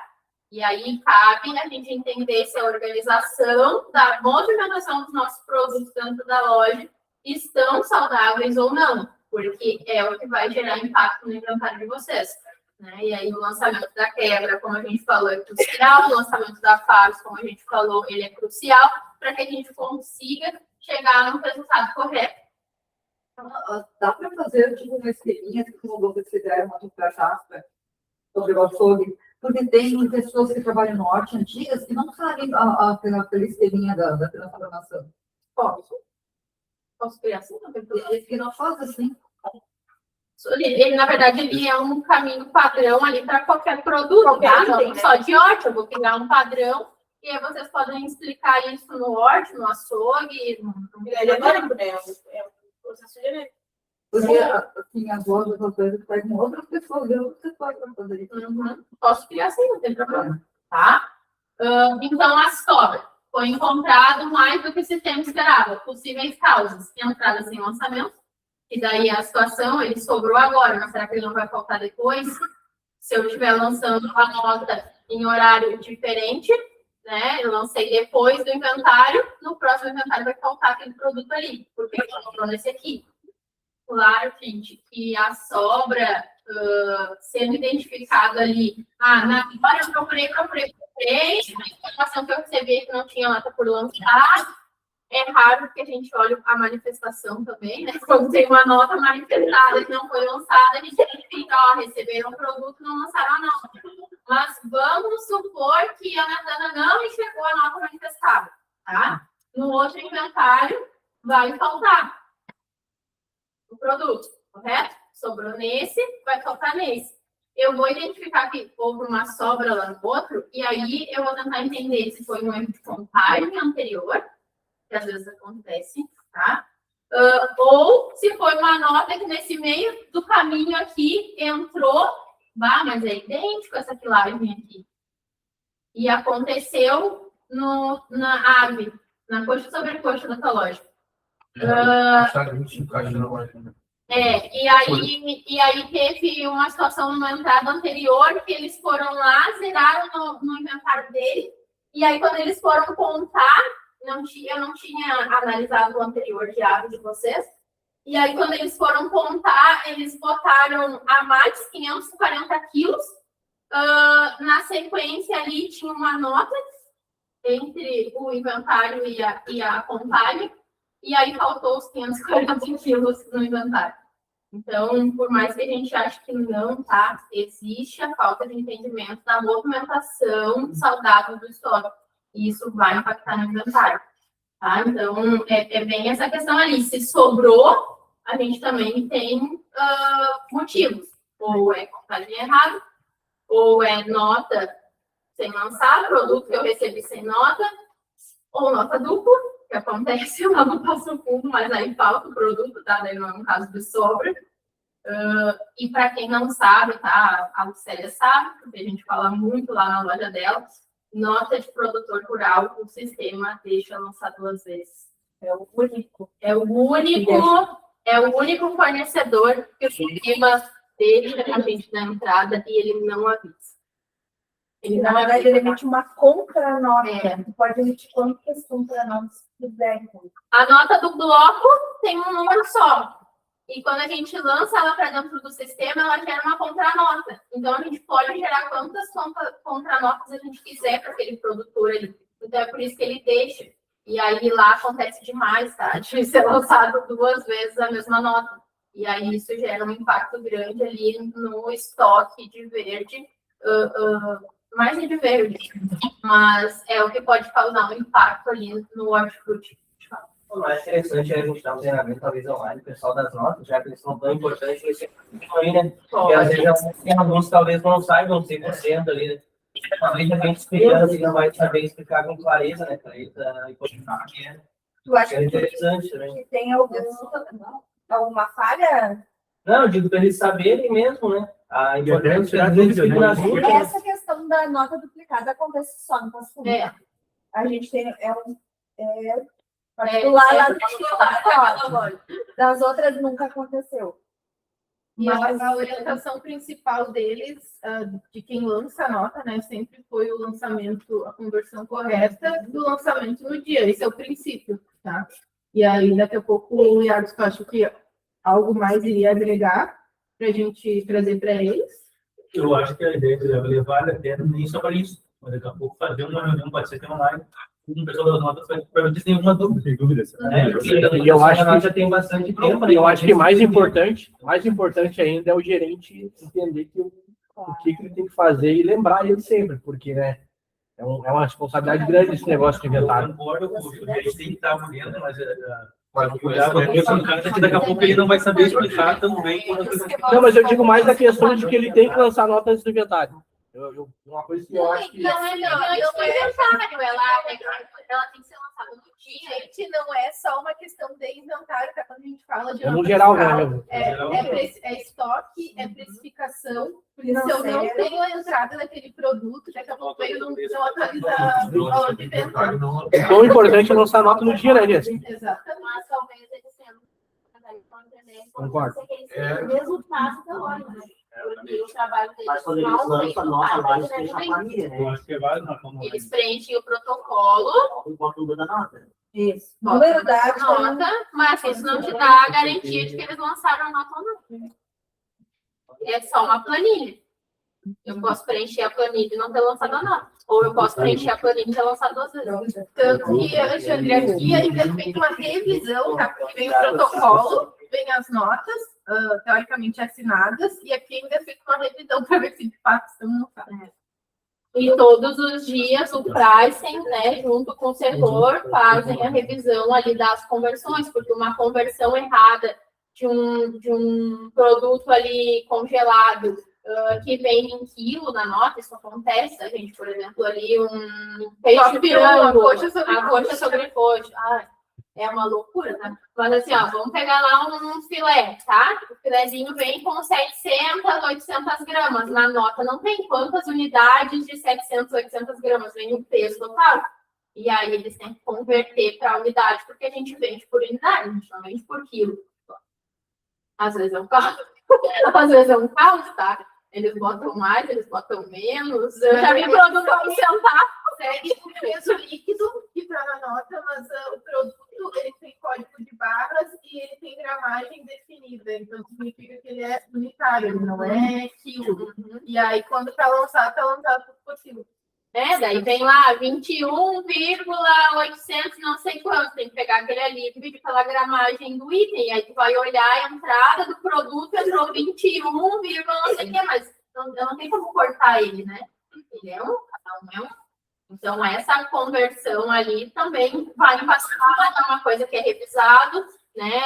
E aí cabe a gente entender se a organização da movimentação dos nossos produtos dentro da loja estão saudáveis ou não, porque é o que vai gerar impacto no inventário de vocês. Né? E aí o lançamento da quebra, como a gente falou, é crucial, o lançamento da FARS, como a gente falou, ele é crucial para que a gente consiga chegar no resultado correto.
Dá para fazer tipo uma esqueminha, como vocês fizeram uma safra sobre o açougue, porque tem pessoas que trabalham no norte antigas que não sabem aquela esqueminha da transformação.
Posso criar assim? Não tem problema.
Eles que não fazem assim.
Ele, na verdade, ele é um caminho padrão ali para qualquer produto, tá? Não só de horta, eu vou criar um padrão e aí vocês podem explicar isso no horto, no açougue,
Ele é genérico, né? É um processo genérico.
Porque assim, as outras coisas que fazem outras pessoas, você pode fazer isso.
Posso criar sim, não tem problema, tá? Então, a sobra foi encontrado mais do que se tempo esperava. Possíveis causas: entrada sem lançamento, e daí a situação, ele sobrou agora, mas será que ele não vai faltar depois? Se eu estiver lançando uma nota em horário diferente, né? Eu lancei depois do inventário, no próximo inventário vai faltar aquele produto ali, porque ele sobrou nesse aqui. Claro, gente, que a sobra sendo identificada ali, na hora eu procurei, a informação que eu recebi é que não tinha nota por lançar. É raro que a gente olhe a manifestação também, né? Quando tem uma nota manifestada que não foi lançada, a gente identifica, receberam o produto, não lançaram a nota. Mas vamos supor que a Natana não enxergou a nota manifestada, tá? No outro inventário, vai faltar o produto, correto? Sobrou nesse, vai faltar nesse. Eu vou identificar que houve uma sobra lá no outro, e aí eu vou tentar entender se foi um erro de contagem anterior, que às vezes acontece, tá? Ou se foi uma nota que nesse meio do caminho aqui entrou, mas é idêntico essa quilagem aqui. E aconteceu na ave, na coxa sobre coxa da tua loja. E aí teve uma situação numa entrada anterior que eles foram lá, zeraram no inventário dele, e aí quando eles foram contar, eu não tinha analisado o anterior de ave de vocês, e aí quando eles foram contar, eles botaram a mais 540 quilos, na sequência ali tinha uma nota entre o inventário e a contagem, e aí faltou os 540 quilos no inventário. Então, por mais que a gente ache que não, tá? Existe a falta de entendimento da movimentação saudável do estoque. E isso vai impactar no inventário, tá? Então, é bem essa questão ali. Se sobrou, a gente também tem motivos. Ou é contagem errada, ou é nota sem lançar, produto que eu recebi sem nota, ou nota dupla, que acontece lá no Passo Fundo, mas aí falta o produto, tá? Daí não é um caso de sobra. E para quem não sabe, tá? A Lucélia sabe, porque a gente fala muito lá na loja dela, nota de produtor rural, o sistema deixa lançar 2 vezes. É o único fornecedor que o sistema deixa a gente na entrada e ele não avisa.
Na verdade, ele emite uma contranota. Pode emitir quantas contranotas quiser.
A nota do bloco tem um número só. E quando a gente lança ela para dentro do sistema, ela gera uma contranota. Então, a gente pode gerar quantas contranotas a gente quiser para aquele produtor ali. Então, é por isso que ele deixa. E aí, lá acontece demais, tá? De ser lançado 2 vezes a mesma nota. E aí, isso gera um impacto grande ali no estoque de verde, mais de verde. Mas é o que pode causar um impacto ali no hortifruti.
O mais interessante é a gente dar um treinamento, talvez online, o pessoal das notas, já que eles são tão importantes, eles aí, né? Porque às vezes tem alguns talvez não saibam 100% ali, né? Talvez a gente explicando, ele não vai saber explicar com clareza, né? Para ele hipotecar, né?
Tu acha
é interessante também.
que tem alguma falha?
Não, eu digo para eles saberem mesmo, né? A importância das vezes nas ruas.
Essa questão da nota duplicada acontece só no Passo Fundo. A gente tem das outras nunca aconteceu.
E a orientação principal deles, de quem lança a nota, né, sempre foi o lançamento, a conversão correta do lançamento no dia. Esse é o princípio, tá? E aí, daqui a pouco, o Iago, eu acho que algo mais iria agregar para a gente trazer para eles.
Eu acho que a ideia de levar até nem só para isso, mas daqui a pouco fazer uma reunião, pode ser que online, com o pessoal das notas, para ver se tem alguma dúvida.
E eu acho que
já tem bastante tempo.
Eu acho que mais importante ainda é o gerente entender que o que ele tem que fazer e lembrar ele sempre, porque, né, é uma responsabilidade grande esse negócio de inventário.
Eu concordo, a gente tem que estar olhando, mas
Mas o cuidado é que daqui a pouco ele não vai saber explicar tão bem quanto
Não, mas eu digo mais a questão de que ele tem que lançar nota antes do inventário. Uma coisa que eu acho que...
Não é antes do inventário, ela tem que ser lançada no dia.
Gente, não é só uma questão de inventário, que é quando a gente fala de
É no
nota
geral,
fiscal.
né?
É estoque, é precificação. Se eu não tenho a entrada daquele produto, daqui a pouco eu não atualiza o valor de venda.
É tão importante lançar nota no dia, né, Jéssica?
Exatamente.
Mas talvez eles tenham
Concordo.
o resultado da hora, né? Porque o trabalho deles
Mas quando eles lançam a nota, vai ser a planilha,
Eu
né?
acho que é válido na forma.
Eles preenchem o protocolo,
Bota o número da nota.
Isso.
bota
Número
a
da
nota, mas isso não te dá a garantia de que eles lançaram a nota ou não. É só uma planilha. Eu posso preencher a planilha e não ter lançado a nota. Ou eu posso preencher a planilha e ter lançado 2 vezes.
Tanto que, Alexandre, aqui ainda é feita uma revisão, tá? Porque vem o protocolo, vem as notas, teoricamente assinadas, e aqui ainda é feita uma revisão para ver se de fato estão lançadas.
E todos os dias o pricing, né, junto com o setor, fazem a revisão ali das conversões, porque uma conversão errada de um produto ali congelado que vem em quilo na nota, isso acontece, a gente, por exemplo, ali um peixe pirango, a coxa sobre coxa. Ai, é uma loucura, tá? Mas assim, ó, vamos pegar lá um filé, tá? O filézinho vem com 700, 800 gramas. Na nota não tem quantas unidades de 700, 800 gramas, vem o peso total. E aí eles têm que converter para unidade, porque a gente vende por unidade, a gente não vende por quilo. Às vezes é um caos. Às vezes é um caos, tá? Eles botam mais, eles botam menos. Eu já vi produto a um centavo.
Segue o peso líquido que está na nota, mas o produto ele tem código de barras e ele tem gramagem definida. Então, significa que ele é unitário, ele não é quilo. E aí, quando está lançado por quilo.
Daí vem lá 21,800 não sei quanto. Tem que pegar aquele ali, dividir pela gramagem do item. Aí tu vai olhar a entrada do produto, entrou 21, não sei o que, mas eu não tenho como cortar ele, né? Entendeu? Então, essa conversão ali também vai passar, é uma coisa que é revisado, né?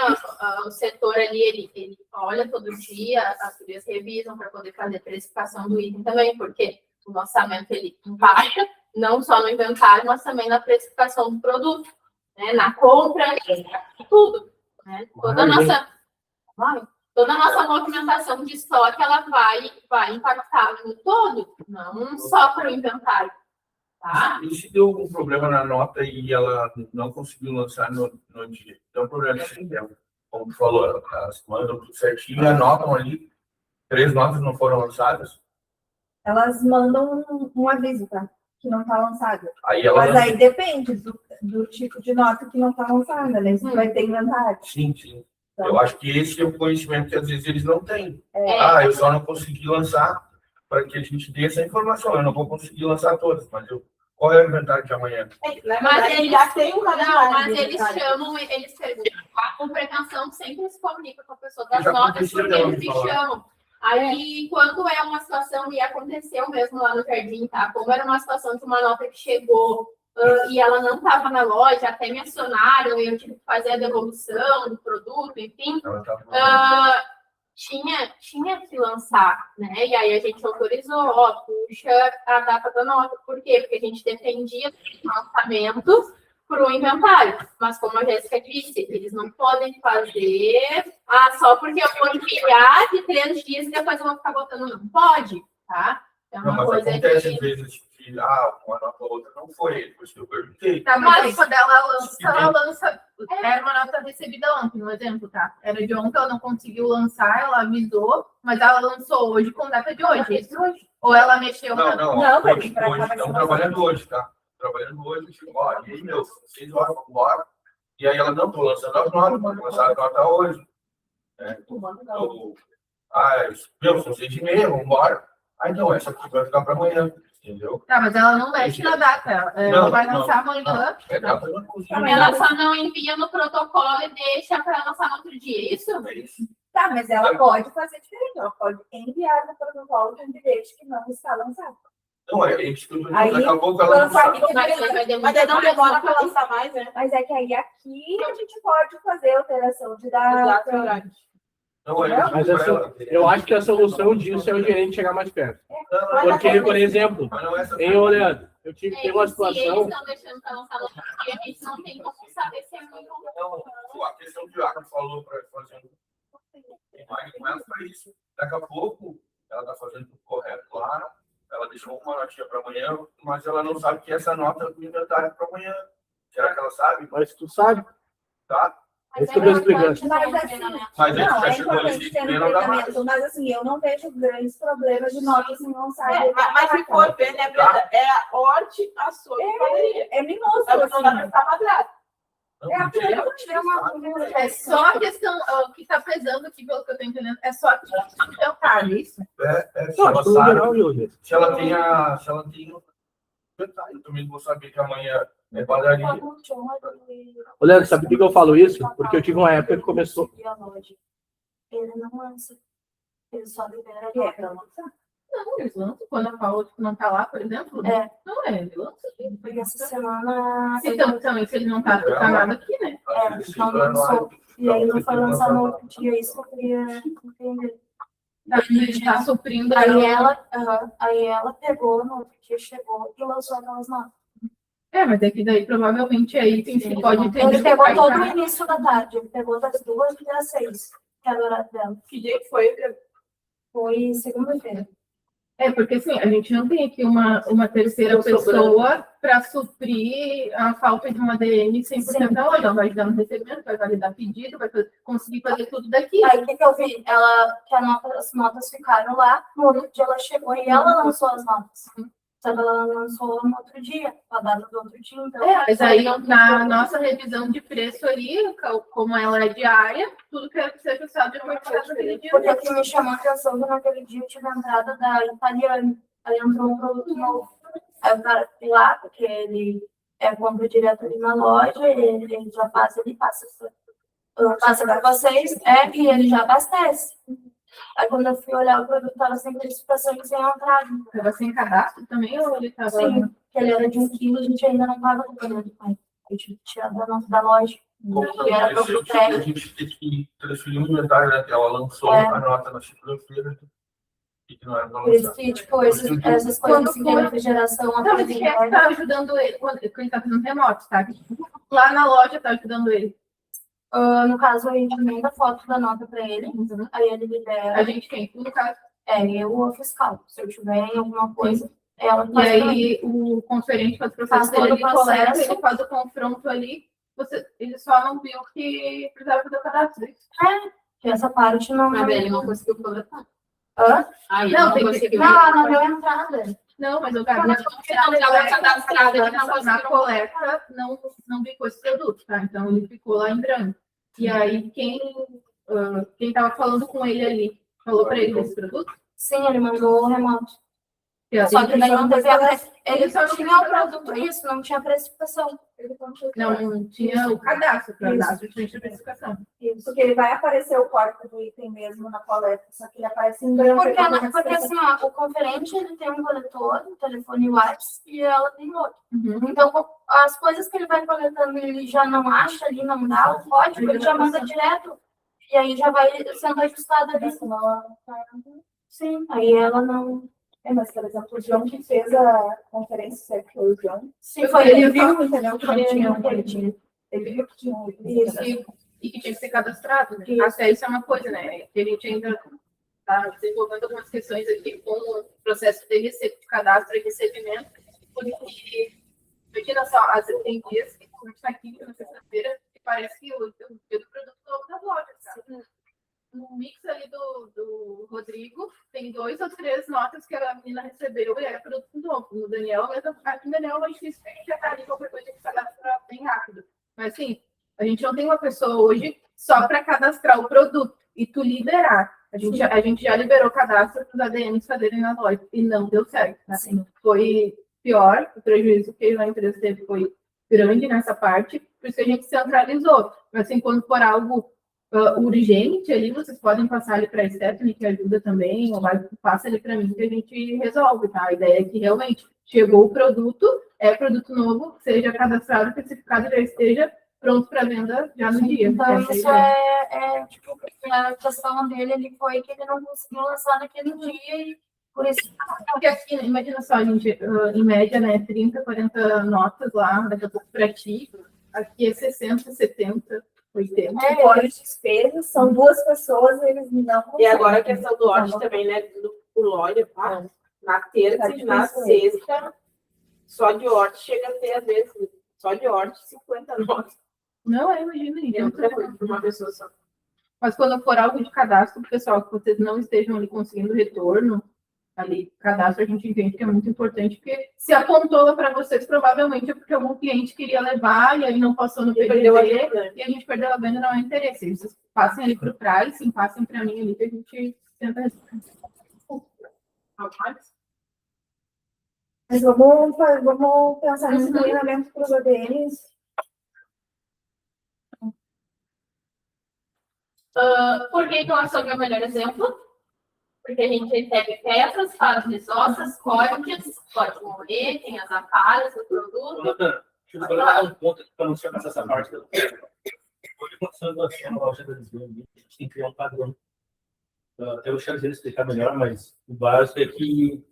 O setor ali, ele olha todo dia, as gurias revisam para poder fazer a precificação do item também, porque o lançamento ele encaixa, não só no inventário, mas também na precificação do produto, né? Na compra, tudo. Né? Toda a nossa movimentação de estoque, ela vai impactar no todo, não só para o inventário. Tá?
E se deu algum problema na nota e ela não conseguiu lançar no dia? Então, o problema é como tu falou, elas mandam tudo certinho, anotam ali, 3 notas não foram lançadas.
Elas mandam um aviso, tá? Que não está lançada.
Aí ela
Mas aí depende do tipo de nota que não está lançada, né? Se vai ter inventário.
Sim, sim.
Então,
Eu acho que esse é um conhecimento que às vezes eles não têm.
É.
Eu só não consegui lançar para que a gente dê essa informação. Eu não vou conseguir lançar todas, mas qual é o inventário de amanhã?
Mas eles
já tem uma
eles chamam, eles perguntam. A pretensão sempre se comunica com a pessoa das
Já
notas,
aconteceu,
porque eles
né,
se
falar.
chamam. Aí, quando é uma situação, e aconteceu mesmo lá no Jardim, tá? Como era uma situação de uma nota que chegou e ela não estava na loja, até me acionaram, eu tive que fazer a devolução do produto, enfim. Tinha que lançar, né? E aí a gente autorizou, puxa a data da nota. Por quê? Porque a gente dependia do lançamento para o inventário. Mas como a Jéssica disse, eles não podem fazer só porque eu vou enviar de 3 dias e depois eu vou ficar botando. Não pode, tá? É uma
Mas
coisa
acontece às
que...
vezes que uma nota ou outra não foi, depois que eu perguntei.
Tá, mas aí quando ela lança, era uma nota recebida ontem, um exemplo, tá? Era de ontem, ela não conseguiu lançar, ela avisou, mas ela lançou hoje com data de hoje. Ou ela mexeu
Não,
hoje,
estão trabalhando hoje, tá? Trabalhando hoje, tipo, e aí, 6 horas, vamos embora. E aí ela não, tô lançando as notas, mas lançar a nota hoje. São 6h30, vamos embora. Não, essa aqui vai ficar para amanhã, entendeu?
Tá, mas ela não mexe na data. Ela vai lançar amanhã.
Ela só não envia no protocolo e deixa para lançar no outro dia, isso?
É isso.
Tá, mas ela pode fazer diferente. Ela pode enviar no protocolo de um bilhete que não está lançado.
Não, é isso que eu tô
Aí,
dizendo, daqui a pouco ela não sabe.
Mas aí não demora para lançar mais, né?
Mas é que aí aqui a gente pode fazer alteração de dar.
Exato, horário.
Não, é
Mas
isso pra ela.
eu acho que a solução disso é o gerente chegar mais perto.
Não,
Porque, por exemplo,
mas não é essa.
em Leandro, eu tive que ter uma
Se eles
situação.
estão deixando para lançar logo, porque a gente não tem como saber se é muito
Não, a questão que o Iaco falou para fazer vai com ela para isso. Daqui a pouco ela está fazendo tudo correto lá, ela deixou uma notinha para amanhã, mas ela não sabe que essa nota do inventário é para amanhã. Será que ela sabe?
Mas tu sabe,
Tá?
é isso que eu tô explicando.
Mas assim,
Mas
não,
já
é
chegou ali
importante
de
ter um
pena da mais.
treinamento, mas assim, eu não vejo grandes problemas de notas em não sair.
Mas se for ver, né, Brenda? É a horte, a soja e a padaria.
É minúsculo,
A pessoa vai
assim.
prestar quadrado.
Não,
É
não
apenas
tinha.
tirar uma.
É só a questão, o que está pesando aqui, pelo que eu estou entendendo, é só a questão de jantar, isso?
Se
Não,
ela
acho que no
sabe,
geral, Júlio.
se ela tem eu também vou saber que amanhã é padaria.
Ô, Leandro, sabe por que eu falo isso? Porque eu tive uma época que começou.
Ele não lança. Ele só libera a guerra.
Não, eles lançam quando a Paula não está lá, por exemplo.
É.
Não é, ele lança.
Porque essa semana.
Então, também, se ele não está nada aqui, né?
Não lançou. E aí não foi lançar no outro dia, isso que eu queria entender.
A gente está suprindo
Aí ela pegou, no outro dia chegou e lançou aquelas notas.
É, mas é que daí provavelmente aí tem que pode ter.
Ele pegou todo o início da tarde, ele pegou das 2 até as 6, que era o horário dela.
Que dia que foi?
Foi segunda-feira.
É, porque assim, a gente não tem aqui uma terceira pessoa para suprir a falta de uma DN 100% da loja. Ela vai ajudar no recebimento, vai validar pedido, vai conseguir fazer tudo daqui.
Aí o que eu vi? Que as notas ficaram lá, no outro dia ela chegou e ela lançou as notas. Só que ela lançou no outro dia, a data do outro dia. Então,
Mas aí na nossa revisão de preço ali, como ela é diária, tudo que seja usado já foi passado naquele dia.
Porque o que me chamou a atenção que naquele dia eu tive a entrada da Italiana. Aí entrou um produto novo. Aí o cara foi lá, porque ele compra direto ali na loja, ele já passa, ele passa para vocês, e ele já abastece. Aí quando eu fui olhar o produto, estava sem precificação e sem entrada.
Estava sem cadastro também ou ele estava...
Sim, que ele era de 1 quilo, a gente ainda não estava cobrando. Eu tive que tirar da nota da loja. E era para o
A gente teve que transferir um inventário, né? Ela lançou a nota na segunda-feira. E que não era para
Por isso
lançar.
que, tipo, essas coisas assim, de refrigeração,
Não, mas quem é que está ajudando ele? Quando ele está fazendo remoto, tá? Lá na loja está ajudando ele.
No caso, a gente manda foto da nota para ele, aí ele libera.
A gente tem, no caso.
Eu ou a fiscal. Se eu tiver alguma coisa, ela
E aí o conferente faz o processo dele, ele coleta, ele faz o confronto ali. Ele só não viu que precisava fazer o cadastro.
Que essa parte não.
Mas ele não conseguiu coletar.
Aí,
não, tem que
não deu entrada.
Não, mas eu quero cadastrado, ele na coleta não bicou esse produto, tá? Então ele ficou lá em branco. E aí quem estava falando com ele ali, falou para ele desse produto?
Sim, ele mandou o remoto. Só que daí não teve ele só tinha o produto, isso, não tinha precificação.
Não tinha o cadastro, tinha precificação.
Isso, porque ele vai aparecer o código do item mesmo na coleta, só que ele aparece em branco. Porque assim, o conferente ele tem um coletor, um telefone WhatsApp, e ela tem outro. Então, as coisas que ele vai coletando, ele já não acha ali, não dá o código, ele já manda direto. E aí já vai sendo ajustado ali. Sim, aí ela não...
mas, por exemplo, o João que fez a conferência, certo? Foi o João.
Sim, foi
ele viu, entendeu? Que não tinha um boletim. Ele viu que tinha um
boletim. E que tinha que ser cadastrado, né? Até isso é uma coisa, né? Que a gente ainda está desenvolvendo algumas questões aqui com o processo de cadastro e recebimento. Porque, imagina só, às vezes tem dias que a gente está aqui na sexta-feira e parece que o dia do produto novo da loja, sabe? No mix ali do Rodrigo, tem 2 ou 3 notas que a menina recebeu e era produto novo. No Daniel, aqui no Daniel, a gente já está ali qualquer coisa que cadastra bem rápido. Mas assim, a gente não tem uma pessoa hoje só para cadastrar o produto e tu liberar. A gente já liberou o cadastro para os ADMs fazerem na loja e não deu certo. Tá? Foi pior, o prejuízo que a empresa teve foi grande nessa parte, por isso que a gente centralizou. Mas assim, quando for algo
urgente ali, vocês podem passar ali para a Stephanie, que ajuda também, ou passa ali para mim que a gente resolve, tá? A ideia é que realmente chegou o produto, é produto novo, seja cadastrado, certificado, já esteja pronto para venda já no dia.
Então, isso tipo, a questão dele ele foi que ele não conseguiu lançar naquele dia e por isso.
Porque aqui, imagina só, gente, em média, né, 30, 40 notas lá, daqui a pouco para ti, aqui é 60, 70, 80.
Fora as despesas, são 2 pessoas, eles não conseguem.
E agora a questão do lote também, né? O lote, na terça e na sexta, só de horte chega a ter, às vezes, só de horte, 50 notas.
Não, imagina, gente.
É muita coisa para uma pessoa só.
Mas quando for algo de cadastro, pessoal, que vocês não estejam ali conseguindo retorno, ali, cadastro a gente entende que é muito importante, porque se apontou lá para vocês, provavelmente é porque algum cliente queria levar e aí não passou no PDD e a gente perdeu a venda, não é interesse. Vocês passem ali para o pricing, passem para mim ali que a gente tenta responder.
Mas vamos pensar nesse treinamento para os ADMs.
Por que o açougue é o melhor exemplo? Porque a gente recebe peças, fases ossas, cortes, pode morrer, tem as aparas do produto.
Deixa eu colocar um ponto aqui para não chegar nessa parte. Hoje, quando você vai na loja da Lisboa, a gente tem que criar um padrão. Até o Charles explicar melhor, mas o básico é que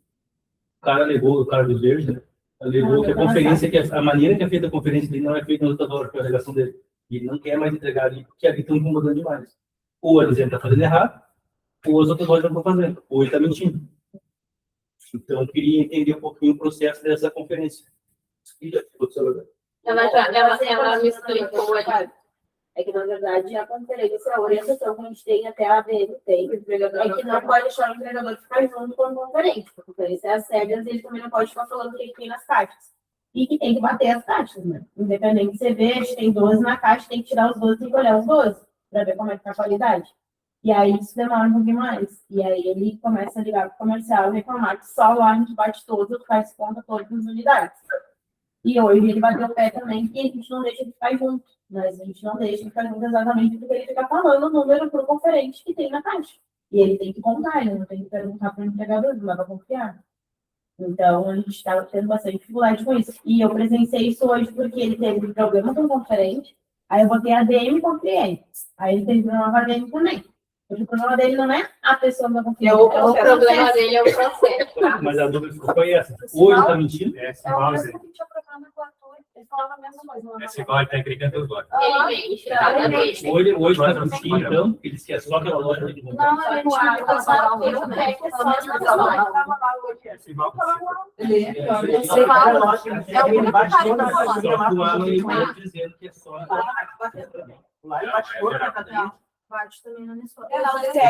o cara do verde, né? Levou que a conferência, que a maneira que é feita a conferência dele não é feita nas outras horas, que é a alegação dele. E ele não quer mais entregar ali, porque ali estão incomodando demais. Ou a Lisboa está fazendo errado, ou as outras lojas não estão fazendo, ou ele está mentindo. Então, eu queria entender um pouquinho o processo dessa conferência.
Ela me explicou ali.
É que, na verdade, a conferência, a orientação que a gente tem até a ABM tem, é que não pode deixar o entregador ficar junto com a conferência. A conferência é a sede, ele também não pode ficar falando o que tem nas caixas. E que tem que bater as caixas, né? Independente de você ver, tem 12 na caixa, tem que tirar os 12 e olhar os 12, para ver como é que tá a qualidade. E aí isso demora um pouquinho mais. E aí ele começa a ligar para o comercial e reclamar que só lá a gente bate todas, faz conta todas as unidades. E hoje ele bateu o pé também, que a gente não deixa de ficar junto. Mas a gente não deixa de ficar junto exatamente porque ele fica falando o número por conferente que tem na caixa. E ele tem que contar, ele não tem que perguntar para o entregador, não dá para confiar. Então, a gente está tendo bastante dificuldade com isso. E eu presenciei isso hoje porque ele teve um problema com o conferente, aí eu botei ADM com clientes. Aí ele teve problema com ADM também. Porque o problema dele não é a pessoa da conferência.
O problema dele é o processo. Tá?
Mas a dúvida foi essa. Hoje está mentindo?
É igual,
Eu que tinha programa com o Arthur, ele falava a mesma coisa.
é igual, ele tá acreditando os lotes.
Ele mente, exatamente.
Hoje está mentindo, então, ele esquece só aquela loja de
Não, a gente não passava pelo PEC, só de estava lá hoje.
É igual.
É o único cara que tá falando.
Só que o Alan ele está dizendo que é só.
Lá ele bate por cada
Bate também na minha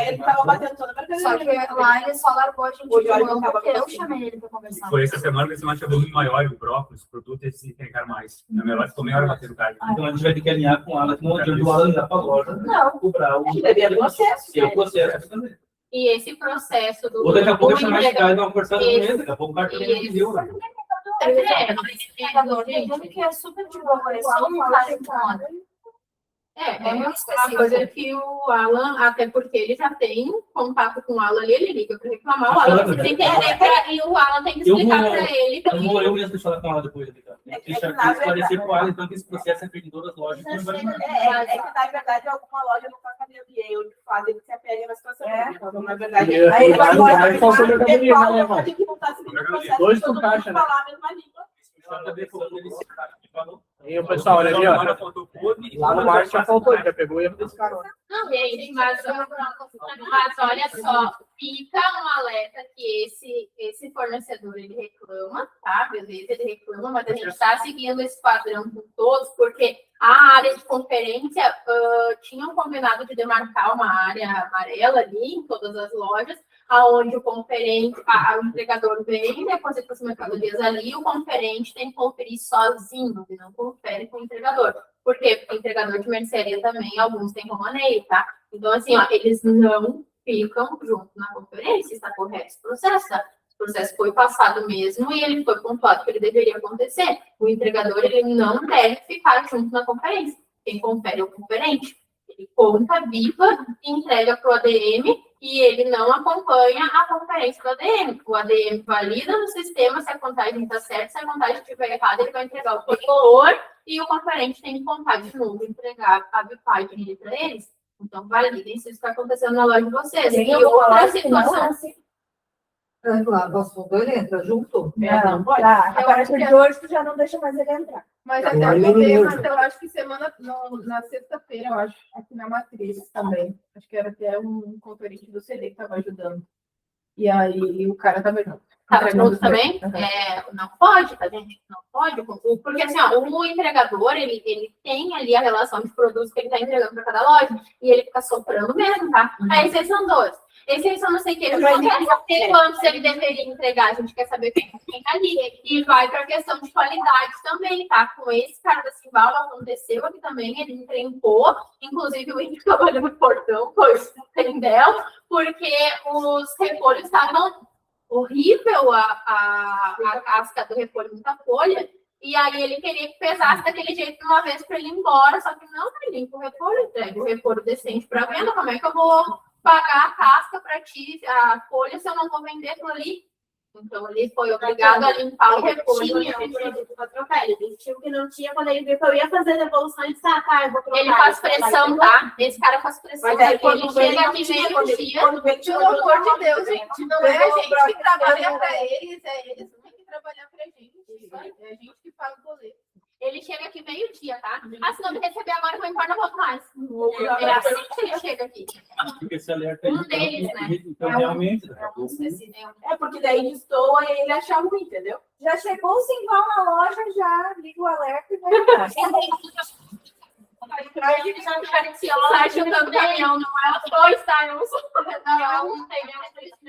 Ele tava batendo toda a
Só que lá ele só largou a gente de mão porque eu chamei ele para conversar.
Foi essa semana que esse lote é volume maior e o brócolis, o produto eles se entregaram mais. Na minha loja ficou meia hora batendo carne.
Então a gente vai ter que alinhar com o Alan, não adianta o Alan ir para a loja.
Não.
Cobrar o
processo.
É o processo também.
E esse processo do.
Ou daqui a pouco eu chamar de
entregador-
cara e uma conversada com ele, daqui a pouco o cara também não entendeu, né?
Ele que é super de boa, é só um cara em conta.
É uma coisa que o Alan, até porque ele já tem contato com o Alan ali, ele liga para reclamar, o Alan tem que entender e o Alan tem que explicar para ele.
Eu mesmo falar com ela depois. Deixa eu esclarecer com ela, então, que esse processo é feito em todas as lojas.
É que, na verdade, alguma loja não está fazendo bem, onde faz ele se apega na situação. Então, na verdade,
Aí ele vai embora
e
só sobre a gasolina, né, irmão?
tem que voltar a seguir o processo.
Dois
todo
por caixa,
mundo
né?
falar a mesma língua.
E o pessoal, olha ali, ó. Lá no marketing já faltou, ele já pegou o erro desse cara. Ó.
Não, gente, mas olha só, fica um alerta que esse fornecedor ele reclama, tá? Beleza, ele reclama, mas a gente está seguindo esse padrão com todos, porque a área de conferência tinham combinado de demarcar uma área amarela ali em todas as lojas, aonde o conferente, o entregador vem, deposita as mercadorias ali, o conferente tem que conferir sozinho, ele não confere com o entregador. Porque o entregador de mercearia também, alguns têm romaneio, tá? Então, assim, ó, eles não ficam junto na conferência, está correto esse processo, tá? O processo foi passado mesmo e ele foi pontuado que ele deveria acontecer. O entregador, ele não deve ficar junto na conferência. Quem confere é o conferente. Ele conta viva, entrega para o ADM e ele não acompanha a conferência do ADM. O ADM valida no sistema se a contagem está certa, se a contagem estiver errada, ele vai entregar o tricolor e o conferente tem que contar de novo, entregar a bipagem para eles. Então, validem se isso está acontecendo na loja de vocês.
Tem
E
alguma
outra
loja que não é
situação.
assim?
Claro, nosso ele entra junto.
Não, pode. Tá, a partir de hoje tu já não deixa mais ele entrar.
Mas
Agora
até
ele
poder,
mesmo.
mas eu acho que na sexta-feira, eu acho, aqui na Matriz também. Acho que era até um conferente do CD que estava ajudando. E aí o cara estava junto.
Estava junto também? Não pode, tá, gente? Não pode. Porque assim, ó, o entregador, ele tem ali a relação de produtos que ele está entregando para cada loja e ele fica soprando mesmo, tá? Aí vocês são dois. Esse aí só não sei o que. A gente não quer saber quantos ele deveria entregar, a gente quer saber quem tá ali. E vai para a questão de qualidade também, tá? Com esse cara da Simval aconteceu aqui também, ele entrempou, inclusive o Henrique trabalhou no portão, pois entendeu? Porque os repolhos estavam horrível, a casca do repolho, muita folha. E aí ele queria que pesasse daquele jeito de uma vez para ele ir embora, só que não, tá limpo o repolho, entrega o repolho decente para venda, como é que eu vou pagar a casca para ti, a folha, se eu não vou vender aquilo ali? Então ele foi obrigado a limpar o repolho.
Tinha um produto para trocar, ele disse que não tinha, quando ele viu que eu ia fazer devolução, ele disse, tá, eu vou trocar.
Ele faz pressão, tá? Esse cara faz pressão.
Mas aí,
Ele
quando
chega
vem,
aqui
quando
meio
vem,
dia.
quando vem,
Pelo amor de Deus, gente, não é a gente que trabalha para eles, é eles que têm que trabalhar para a gente. É a gente que paga o boleto.
Ele chega aqui meio-dia, tá? Ah, se não me receber agora, eu vou embora, não volto mais. É assim que ele chega aqui.
Fica esse alerta aí.
Um deles, né?
Então, realmente,
É, porque daí destoa e ele acha ruim, entendeu?
Já chegou o Simval na loja, já liga o alerta e vai entrar.
Site do caminhão, não é os dois, tá? Eu sou não tem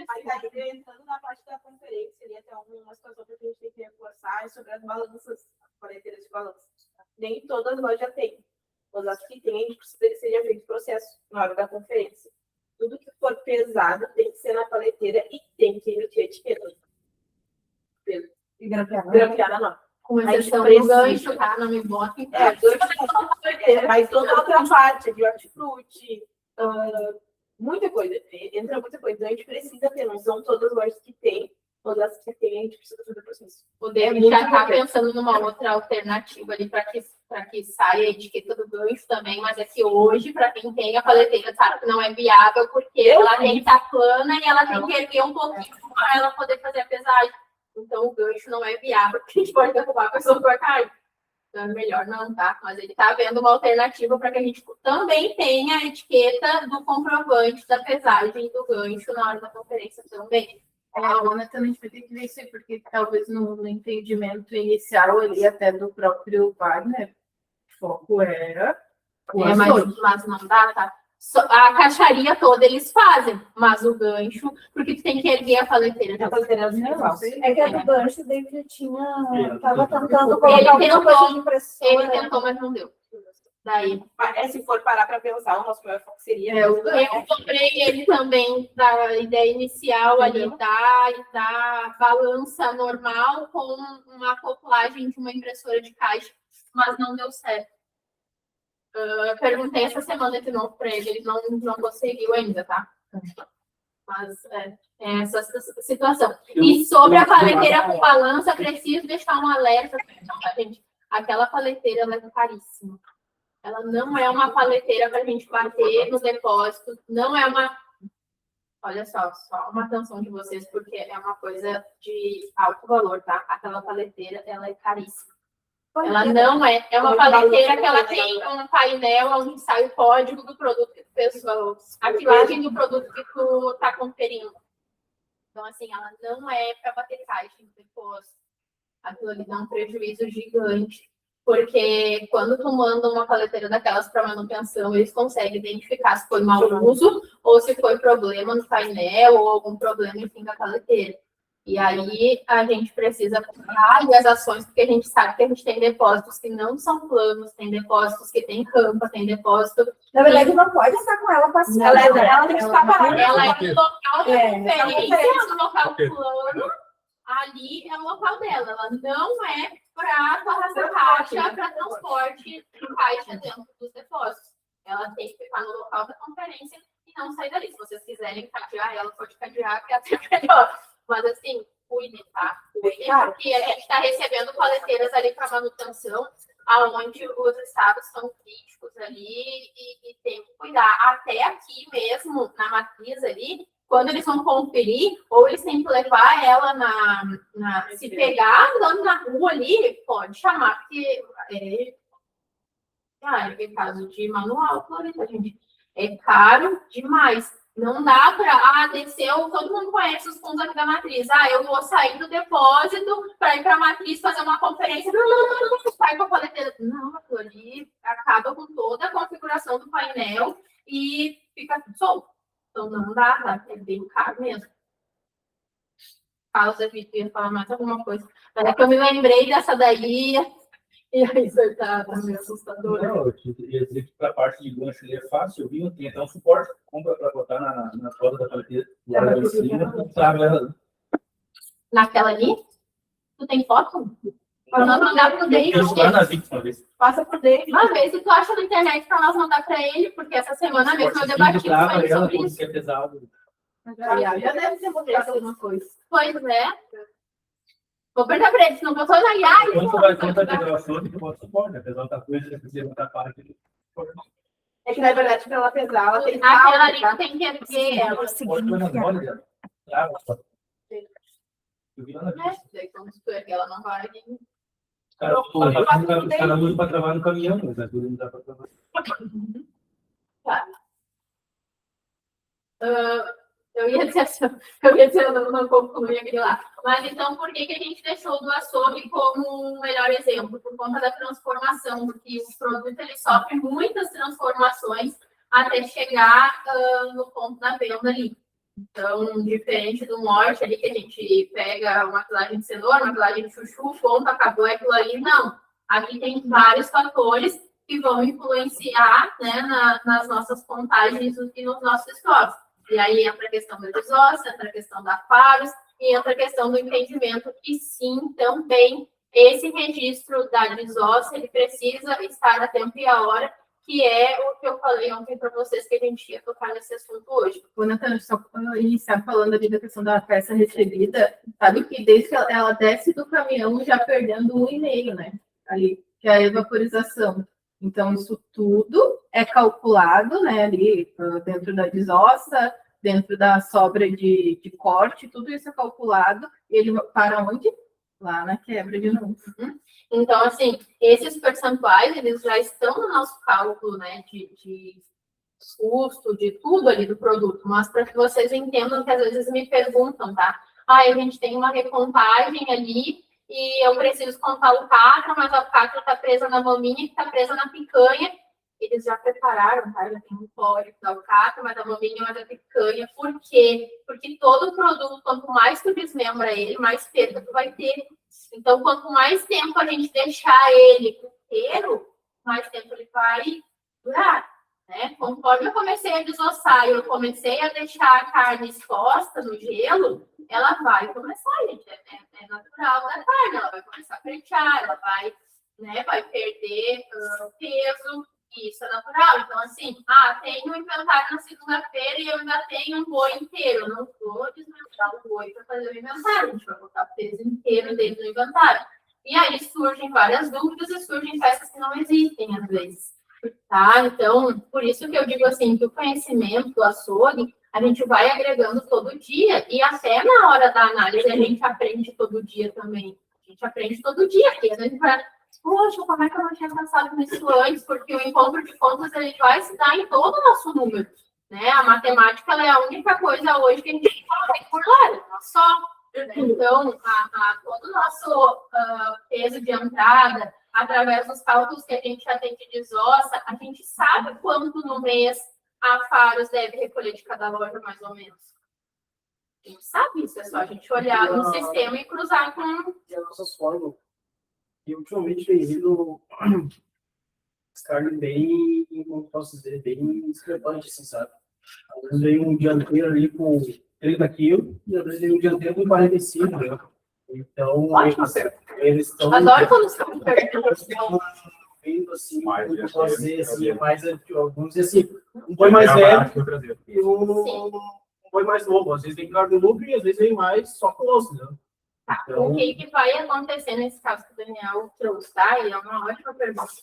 Mas aí, entrando na parte da conferência, ali até algumas situações que a gente tem que reforçar é sobre as balanças, paleteiras de balanças. Nem todas as lojas têm. Mas as que tem, a gente precisa que seja feito processo na hora da conferência. Tudo que for pesado tem que ser na paleteira e tem que emitir etiqueta.
E grampeada.
Grampeada não.
com
A gente
exceção do
precisa.
gancho, tá? Não me botem.
Mas toda outra parte de hortifruti, muita coisa, entra muita coisa. Então a gente precisa ter, não são todas as lojas que tem, todas as que tem, a gente precisa fazer o processo.
O David já está pensando numa outra alternativa ali para que saia a etiqueta do gancho também, mas é que hoje, para quem tem a paleteira, sabe que não é viável, porque ela tem que estar plana e ela tem que erguer um pouquinho para ela poder fazer a pesagem. Então o gancho não é viável, porque a gente pode derrubar a pessoa por cair. Então é melhor não, tá? Mas ele está vendo uma alternativa para que a gente também tenha a etiqueta do comprovante da pesagem do gancho na hora da conferência também.
A Ana também vai ter que ver isso aí, porque talvez no entendimento inicial ali, até do próprio Wagner, o foco era o
mas não dá, tá? A caixaria toda eles fazem, mas o gancho, porque tu tem que erguer a paleteira.
É que a do gancho, o David estava tentando
Ele
colocar alguma coisa de impressora.
Ele tentou, mas não deu. Daí.
Se for parar para pensar, o nosso maior foco seria.
Eu comprei ele também da ideia inicial ali da balança normal com uma acoplagem de uma impressora de caixa, mas não deu certo. Perguntei essa semana de novo para ele não conseguiu ainda, tá? Mas é essa situação. E sobre a paleteira com balança, preciso deixar um alerta, tá, gente? Aquela paleteira ela é caríssima. Ela não é uma paleteira para a gente bater no depósito, não é uma. Olha só uma atenção de vocês, porque é uma coisa de alto valor, tá? Aquela paleteira, ela é caríssima. Ela não é uma paleteira que ela tem um painel onde sai o código do produto que tu fez, a filagem do produto que tu tá conferindo. Então, assim, ela não é para bater caixa no depósito. Aquilo ali dá um prejuízo gigante. Porque quando tu manda uma paleteira daquelas para manutenção, eles conseguem identificar se foi mau uso ou se foi problema no painel ou algum problema, enfim, da paleteira. E aí a gente precisa comprar as ações, porque a gente sabe que a gente tem depósitos que não são planos, tem depósitos que tem rampa, tem depósito...
Na verdade, não pode estar com ela passeando.
Ela tem que estar parada.
Ela é no local de conferência, no local plano, ali é o local dela. Ela não é para caixa, para transporte em caixa dentro dos depósitos. Ela tem que ficar no local da conferência e não sair dali. Se vocês quiserem cadear, ela pode cadear, que é até melhor. Mas assim, cuidem, tá? Cuidem, porque a gente está recebendo coleteiras ali para manutenção, aonde os estados são críticos ali e tem que cuidar. Até aqui mesmo, na matriz ali, quando eles vão conferir, ou eles têm que levar ela se pegar andando na rua ali, pode chamar, porque é caso de manual, gente. É caro demais. Não dá para, desceu, todo mundo conhece os fundos aqui da matriz. Eu vou sair do depósito para ir para a matriz fazer uma conferência, vai para a coleteira. Não, aquilo ali acaba com toda a configuração do painel e fica tudo solto. Então não dá, é bem caro mesmo. Carlos, eu ia falar mais alguma coisa. Mas é que eu me lembrei dessa daí, e aí isso tá meio assustador.
Não, eu ia dizer que para a parte de gancho ali é fácil, eu vi, tem até um suporte, compra para botar na roda da carteira.
Naquela ali? Tu tem foto? Para nós mandar pro David. Passa pro David. Uma vez e tu acha na internet para nós mandar para ele, porque essa semana mesmo eu debati com ele sobre isso.
Já deve ter mostrado alguma coisa.
Pois é. Vou perder para ele, se não botou na IAI.
Quando tu vai contar de gravação, tu bota suporte, apesar da coisa, você precisa botar parte.
É que, na verdade, para ela pesar, ela tem que
aquela ali tem que erguer ela. Quando tu erguer, ela não vai.
Os caras usam para trabalhar no caminhão, mas não dá para trabalhar.
Tá. Eu ia dizer, eu não concluí aquele lá. Mas então, por que a gente deixou do açougue como um melhor exemplo? Por conta da transformação, porque o produto ele sofre muitas transformações até chegar no ponto da venda ali. Então, diferente do morte ali, que a gente pega uma filagem de cenoura, uma filagem de chuchu, ponto, acabou aquilo ali, não. Aqui tem vários fatores que vão influenciar, né, nas nossas contagens e nos nossos estoques. E aí entra a questão da desóssea, entra a questão da faros e entra a questão do entendimento que sim, também, esse registro da desóssea, ele precisa estar a tempo e a hora, que é o que eu falei ontem para vocês, que a gente ia tocar nesse assunto hoje.
O Nathan, só iniciar falando ali da questão da peça recebida, sabe que desde que ela desce do caminhão, já perdendo 1,5, né? Ali, que é a evaporização. Então, isso tudo é calculado, né, ali dentro da desossa, dentro da sobra de corte, tudo isso é calculado, e ele para onde? Lá na quebra de novo.
Então, assim, esses percentuais, eles já estão no nosso cálculo, né, de custo, de tudo ali do produto, mas para que vocês entendam que às vezes me perguntam, tá? A gente tem uma recontagem ali, e eu preciso contar o catra, mas a catra está presa na maminha, que está presa na picanha. Eles já prepararam, tá? Já tem um código da catra, mas a maminha, mas a picanha. Por quê? Porque todo produto, quanto mais tu desmembra ele, mais perda tu vai ter. Então, quanto mais tempo a gente deixar ele inteiro, mais tempo ele vai durar, né? Conforme eu comecei a desossar e eu comecei a deixar a carne exposta no gelo, ela vai começar, gente, é natural da carne, ela vai começar a pretear, ela vai, né, vai perder peso, e isso é natural. Então, assim, tenho um inventário na segunda-feira e eu ainda tenho um boi inteiro, eu não vou desmontar o boi para fazer o inventário, a gente vai botar o peso inteiro dele no inventário. E aí surgem várias dúvidas e surgem peças que não existem, às vezes. Tá? Então, por isso que eu digo assim, que o conhecimento do açougue, a gente vai agregando todo dia, e até na hora da análise a gente aprende todo dia também. A gente aprende todo dia, porque a gente vai, poxa, como é que eu não tinha pensado nisso antes? Porque o encontro de contas ele vai se dar em todo o nosso número, né? A matemática ela é a única coisa hoje que a gente fala por lá, não só. Então, todo o nosso peso de entrada, através dos cálculos que a gente já tem de desossa, a gente sabe quanto no mês a Faros deve recolher de cada loja, mais ou menos. A gente sabe isso, é só a gente olhar no sistema e cruzar com...
as nossas fórmulas. E ultimamente tem vindo as carnes bem, como posso dizer, bem discrepantes, assim, sabe? Às vezes vem um dianteiro ali com 30 quilos, e às vezes vem um dianteiro com 45, né? Então, eles estão...
Adoro quando estão perto.
Bem evoluindo, assim,
Mais,
como eu
acho
posso
que
dizer,
é
assim,
é
mais, vamos dizer assim, um boi mais velho e um
Sim.
boi mais novo. Às vezes vem carne de lucro e às vezes vem mais só com osso, né?
O que vai acontecer nesse caso que o Daniel trouxe, tá? E é uma ótima pergunta,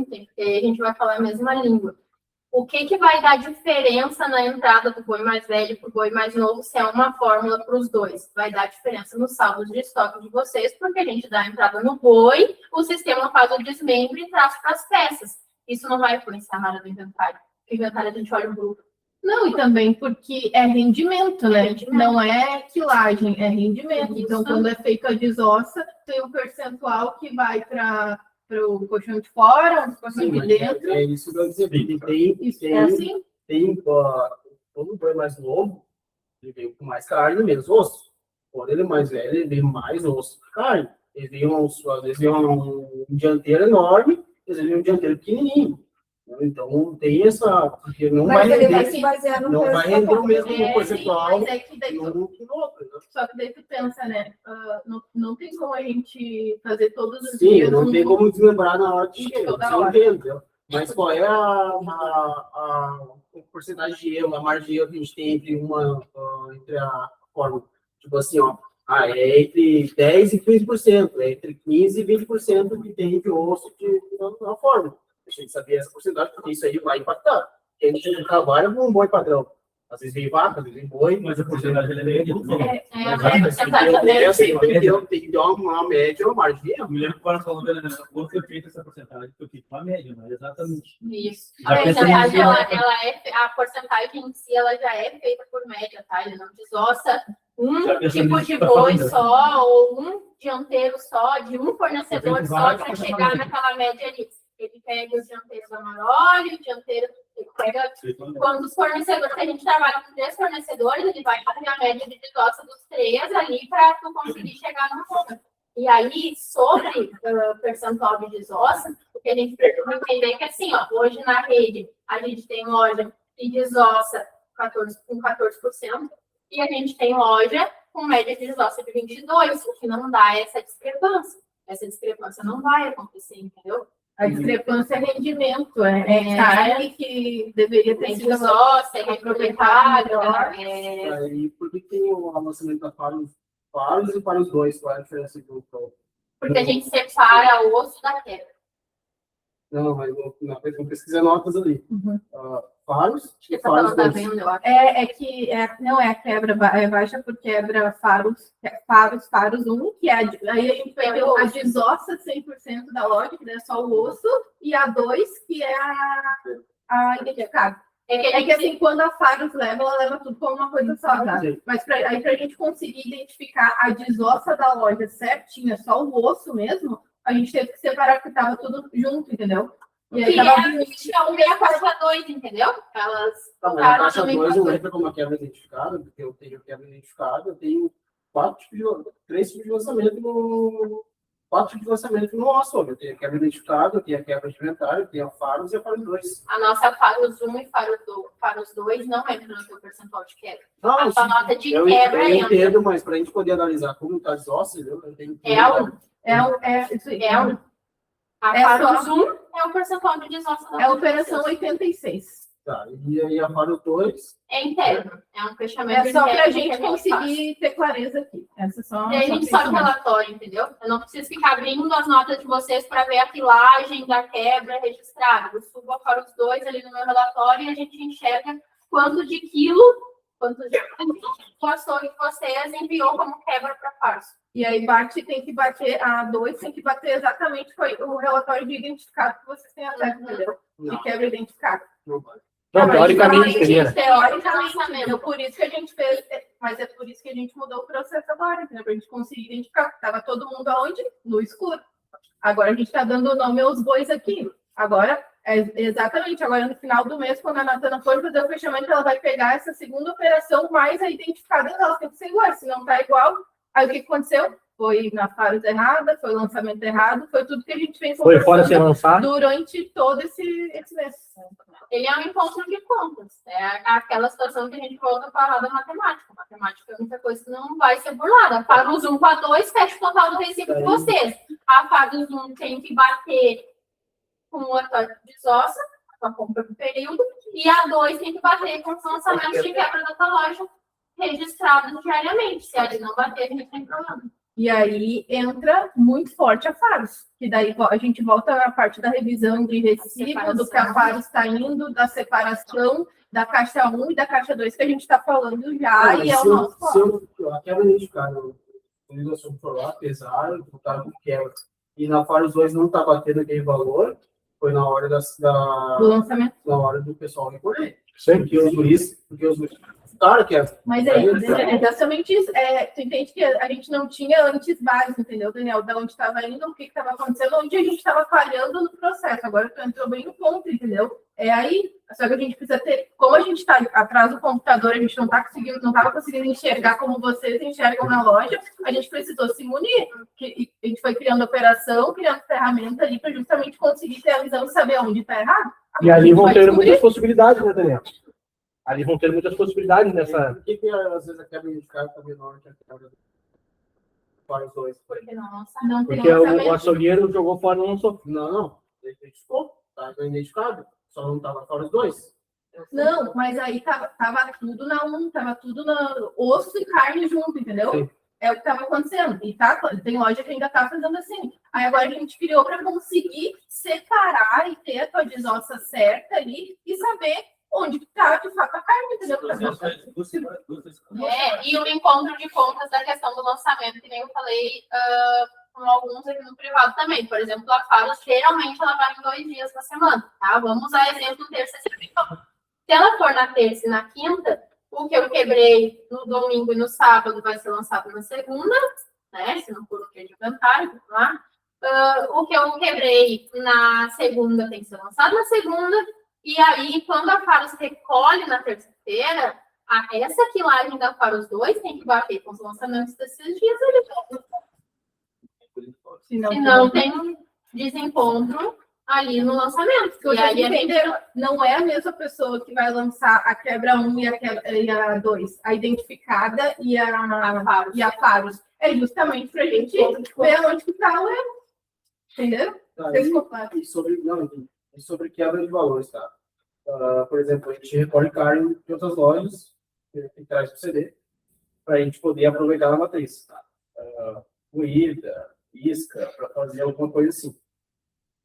porque a gente vai falar a mesma língua. O que vai dar diferença na entrada do boi mais velho para o boi mais novo, se é uma fórmula para os dois? Vai dar diferença no saldo de estoque de vocês, porque a gente dá a entrada no boi, o sistema faz o desmembro e traz para as peças. Isso não vai influenciar nada do inventário. O inventário a gente olha o bruto.
Não, e também porque é rendimento, né?
Rendimento.
Não é quilagem, é rendimento. Então, quando é feito a desossa, tem um percentual que vai para o colchão de fora, um colchão de dentro.
É isso que eu ia dizer.
Isso é assim?
Todo boi mais novo, ele veio com mais carne e menos osso. Quando ele é mais velho, ele veio mais osso que carne. Ele veio às vezes veio um dianteiro enorme, às vezes veio um dianteiro pequenininho. Então tem essa, porque não
Mas
vai
ele vai
render,
se basear no
não vai
preço
render o
da
mesmo
Sim,
percentual
mas é que daí
no que no outro, né?
só que daí tu pensa, né? Não tem como a gente fazer todos os
Sim,
dias.
não tem como desmembrar na hora de chegar,
Toda
você
hora.
entende, entendeu? Mas qual é a porcentagem de erro, a margem de erro que a gente tem entre a forma? Tipo assim, ó, é entre 10% e 15%, é entre 15% e 20% que tem de osso na forma. A gente saber essa porcentagem, porque isso aí vai impactar. Porque a gente trabalha com um boi padrão. Às vezes vem vaca, às vezes vem boi, mas a porcentagem é bem grande. Tem que dar uma média, uma margem de erro.
Eu me lembro que quando falou quando foi feita essa porcentagem, eu fiquei com a média, mas exatamente.
Isso.
Já
A
pensei
porcentagem,
nisso,
a porcentagem em si, ela já é feita por média, tá? Ele não desossa um
Já pensei
tipo
nisso
de
que tá
boi
falando.
só, ou um dianteiro só, de um fornecedor só,
vários
para chegar
fornecedores.
naquela média ali. Ele pega os dianteiros da Maroli, o dianteiro, ele pega quando os fornecedores, se a gente trabalha com 3 fornecedores, ele vai fazer a média de desossa dos 3 ali para tu conseguir chegar no número. E aí, sobre percentual de desossa, o que a gente precisa entender é que assim, ó, hoje na rede, a gente tem loja que desossa com 14%, e a gente tem loja com média de desossa de 22%, o que não dá essa discrepância. Essa discrepância não vai acontecer, entendeu?
A discrepância é rendimento, é carne que deveria ter sido
desossa, é reaproveitada,
Aí, por que tem o lançamento da Faros e para os dois? Qual é a diferença do
porque a gente separa o osso da quebra.
Não, mas eu pesquisei notas ali. Faros e
Essa
faros
não tá
2.
vendo, eu acho.
Não é a quebra, é baixa por quebra faros 1, que é aí a gente vai ter a desossa 100% da loja, que é só o osso, e a 2, que é a identificada. É que assim, quando a Faros leva, ela leva tudo como uma coisa só, tá? Mas pra gente conseguir identificar a desossa da loja certinha, só o osso mesmo, a gente teve que separar, porque tava tudo junto, entendeu? E aí
Que
tava
é a ficha 1 e a caixa 2, entendeu? Elas
Tá, mas a caixa 2 não entra como uma quebra identificada, porque eu tenho quebra identificada, eu tenho 3 tipos de lançamento no. 4 tipos de lançamento no nosso. Eu tenho a quebra identificada, eu tenho a quebra de inventário, eu tenho a Faros e a Faros 2.
A nossa Faros 1 e Faros 2 não entra no seu percentual de quebra.
Não,
A sua nota de
eu
quebra entra.
entendo, mas para a gente poder analisar como está desossa, eu tenho que.
A Faros 1 é o percentual de desossa da
É a operação 86.
Tá, e aí a Faros 2
é interno. É um fechamento
É só
interno
para a
que
gente
é muito fácil.
conseguir ter clareza aqui. Essa é só
E aí a gente sobe o relatório, entendeu? Eu não preciso ficar abrindo as notas de vocês para ver a pilagem da quebra registrada. Eu subo a Faros 2 ali no meu relatório e a gente enxerga quanto de quilo, quanto de açougue que vocês enviou como quebra para Faros.
E aí tem que bater, a 2 tem que bater exatamente o relatório de identificado que vocês têm acesso, entendeu? De quebra identificada.
Não, teoricamente seria, né?
Teoricamente, por isso que a gente fez, mas é por isso que a gente mudou o processo agora, entendeu? Para a gente conseguir identificar. Estava todo mundo aonde? No escuro. Agora a gente está dando o nome aos bois aqui. Agora, exatamente, agora no final do mês, quando a Natana for fazer o fechamento, ela vai pegar essa segunda operação mais a identificada dela. Tem que ser igual, se não está igual, aí o que aconteceu? Foi na Faros errada, foi o lançamento errado, foi tudo que a gente vem
Foi fora ser lançado
durante todo esse mês.
Ele é um encontro de contas. É aquela situação que a gente volta para a roda matemática. Matemática é muita coisa que não vai ser burlada. A Faros 1 com a 2 fecha o total do recibo de vocês. A Faros 1 tem que bater com a tua desossa, a tua compra do período, e a 2 tem que bater com os lançamentos de quebra da tua loja registrados diariamente. Se a não bater, a gente tem problema.
E aí entra muito forte a Faros, que daí a gente volta à parte da revisão de recibo, do que a Faros está indo, da separação da caixa 1 e da caixa 2, que a gente está falando já, e é o nosso foco.
A quebra identificada, o negócio for lá, pesar, botar com quebra. E na Faros 2 não está batendo aquele valor, foi na hora
Do lançamento.
na hora do pessoal recolher. Porque os guris, claro que é.
Mas é exatamente isso. Tu entende que a gente não tinha antes base, entendeu, Daniel? Da onde estava indo, o que estava acontecendo, onde a gente estava falhando no processo. Agora tu entrou bem no ponto, entendeu? É aí. Só que a gente precisa ter, como a gente está atrás do computador, a gente não estava conseguindo enxergar como vocês enxergam na loja, a gente precisou se munir. A gente foi criando operação, criando ferramenta ali para justamente conseguir ter a visão e saber onde está errado.
E ali vão ter muitas possibilidades, né, Daniel? Ali vão ter muitas possibilidades nessa. Por que às vezes a quebra de carro está menor que a quebra fora os dois?
Porque não
Porque o açougueiro jogou fora e não lançou. Não. Ele identificou, tá identificado. Só não estava fora os dois.
Não, mas aí tava tudo na 1, tava tudo na osso e carne junto, entendeu?
Sim.
É o que estava acontecendo. E tem loja que ainda está fazendo assim. Aí agora a gente criou para conseguir separar e ter a tua desossa certa ali e saber onde está de fato a carne, entendeu?
E o encontro de contas da questão do lançamento, que nem eu falei com alguns aqui no privado também. Por exemplo, a Faros, geralmente ela vai em 2 dias na semana, tá? Vamos usar exemplo terça e quinta. Se ela for na terça e na quinta, o que eu quebrei no domingo e no sábado vai ser lançado na segunda, né? Se não for o que de inventário, lá. O que eu quebrei na segunda tem que ser lançado na segunda. E aí, quando a Faros recolhe na terça-feira, essa quilagem da Faros 2 tem que bater com os lançamentos desses dias. Se não tem um desencontro ali no lançamento.
E aí não é a mesma pessoa que vai lançar a quebra 1 e a 2, a identificada e a Faros. É justamente para a gente ver onde que está o erro. Entendeu?
E sobre quebra de valores, tá? Por exemplo, a gente recolhe carne de outras lojas que traz o CD para a gente poder aproveitar na matriz, tá? Moída, isca, para fazer alguma coisa assim.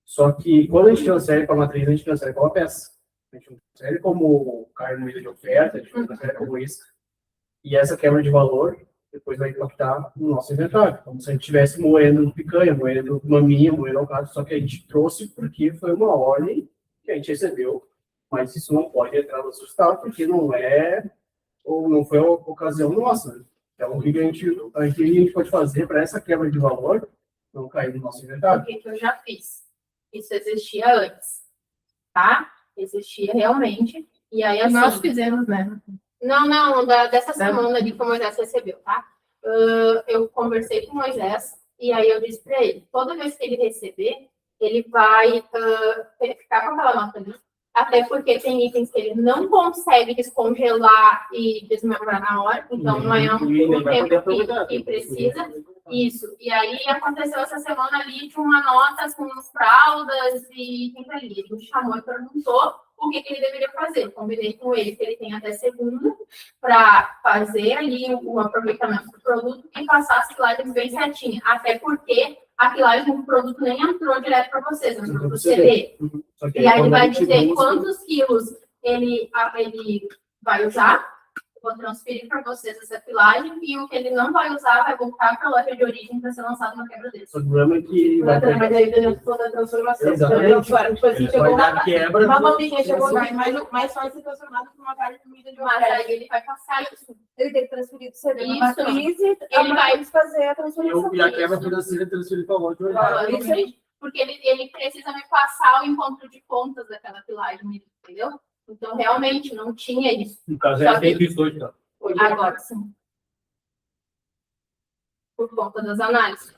Só que quando a gente transfere para a matriz, a gente transfere para uma peça. A gente não transfere como carne moída de oferta, a gente não transfere como isca. E essa quebra de valor depois vai impactar no nosso inventário. Como se a gente estivesse moendo picanha, moendo maminha, moendo alcatra, só que a gente trouxe porque foi uma ordem que a gente recebeu, mas isso não pode entrar no assustar, porque não é, ou não foi a ocasião nossa. Né? Então, o que a gente pode fazer para essa quebra de valor não cair no nosso inventário?
O que eu já fiz? Isso existia antes, tá? Existia realmente. E aí, assim,
nós fizemos, né?
Não, dessa semana ali que o Moisés recebeu, tá? Eu conversei com o Moisés e aí eu disse para ele, toda vez que ele receber, ele vai verificar com aquela nota ali, até porque tem itens que ele não consegue descongelar e desmembrar na hora, então não é um tempo que precisa. Isso. E aí aconteceu essa semana ali de uma nota com fraldas e itens ali. Ele me chamou e perguntou o que ele deveria fazer. Combinei com ele que ele tem até segunda para fazer ali o aproveitamento do produto e passar as filagens bem certinha. Até porque a filagem do produto nem entrou direto para vocês, entrou para o CD. E aí ele vai dizer quantos quilos ele vai usar. Vou transferir para vocês essa filagem e o que ele não vai usar vai voltar para a loja de origem para ser lançado na quebra dele.
O problema é que vai ter...
Mas aí dentro toda a transformação.
Exatamente.
Tipo assim, chegou lá,
quebra.
uma maminha chegou lá, mas só ser transformado por uma carne de comida de uma
Mas aí ele vai passar isso.
Ele tem que transferir do CD
Isso.
na matriz e
Ele vai
fazer a transformação.
E a quebra financeira transferir para o outro.
Isso aí. Porque ele precisa me passar o encontro de contas daquela filagem, entendeu? Então, realmente, não tinha isso.
No caso, é feito isso hoje, então.
Agora sim. Por conta das análises.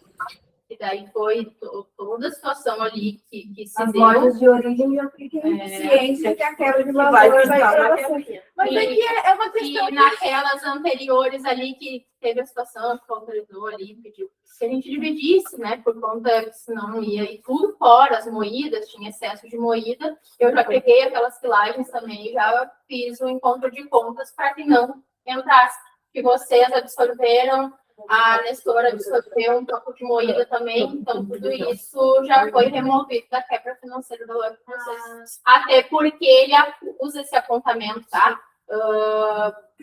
E daí foi toda a situação ali que se
As
deu.
lojas de origem já ficam ciência que a quebra de valor vai para você.
Mas
E-
aqui é uma questão
E naquelas anteriores ali que teve a situação que o autorizou ali, pediu que a gente dividisse, né? Por conta, senão ia ir tudo fora, as moídas, tinha excesso de moída. Eu já peguei aquelas filagens também, já fiz o encontro de contas para que não entrasse. Que vocês absorveram, a Nestor absorveu um pouco de moída também, então tudo isso já foi removido da quebra financeira da loja de vocês. Até porque ele usa esse apontamento, tá?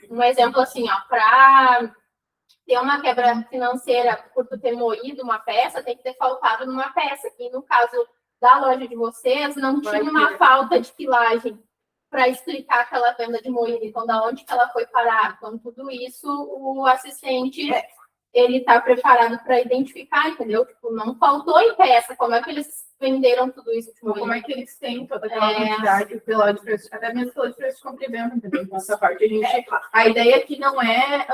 Um exemplo assim, ó, para ter uma quebra financeira por tu ter moído uma peça, tem que ter faltado numa peça. E no caso da loja de vocês, não tinha uma falta de filagem para explicar aquela venda de moída. Então, da onde que ela foi parar? Então, tudo isso, o assistente, ele está preparado para identificar, entendeu? Tipo, não faltou em peça. Como é que eles venderam tudo isso de moída?
como é que eles têm toda aquela quantidade pelo de preço, até mesmo pelo de preço de compra e venda, entendeu? Então, essa parte a ideia aqui não é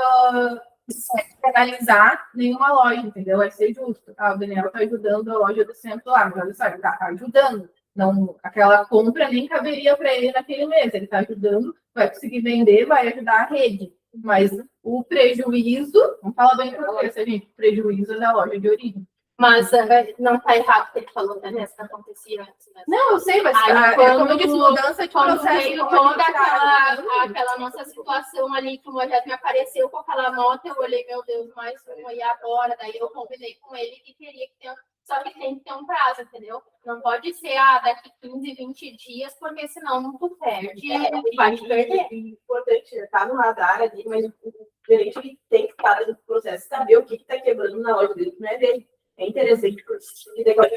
penalizar nenhuma loja, entendeu? É ser justo. O Daniel está ajudando a loja do centro lá, mas olha só, ele está ajudando. Não, aquela compra nem caberia para ele naquele mês. Ele está ajudando, vai conseguir vender, vai ajudar a rede. Mas o prejuízo, vamos falar bem para você, gente, o prejuízo é da loja de origem.
Mas não está errado o que ele falou, né? Que acontecia antes. Né?
Não, eu sei, mas como eu disse, mudança de
quando
processo.
veio toda aquela nossa situação ali, que o Moisés me apareceu com aquela nota, eu olhei, meu Deus, mas foi agora. Daí eu combinei com ele que teria que ter, só que tem que ter um prazo, entendeu? Não pode ser daqui 15, 20 dias, porque senão tu perde, vai te perder.
É importante estar no radar ali, mas o gerente ele tem que estar dentro do processo, saber o que está quebrando na loja dele, não é dele. É interessante, porque depois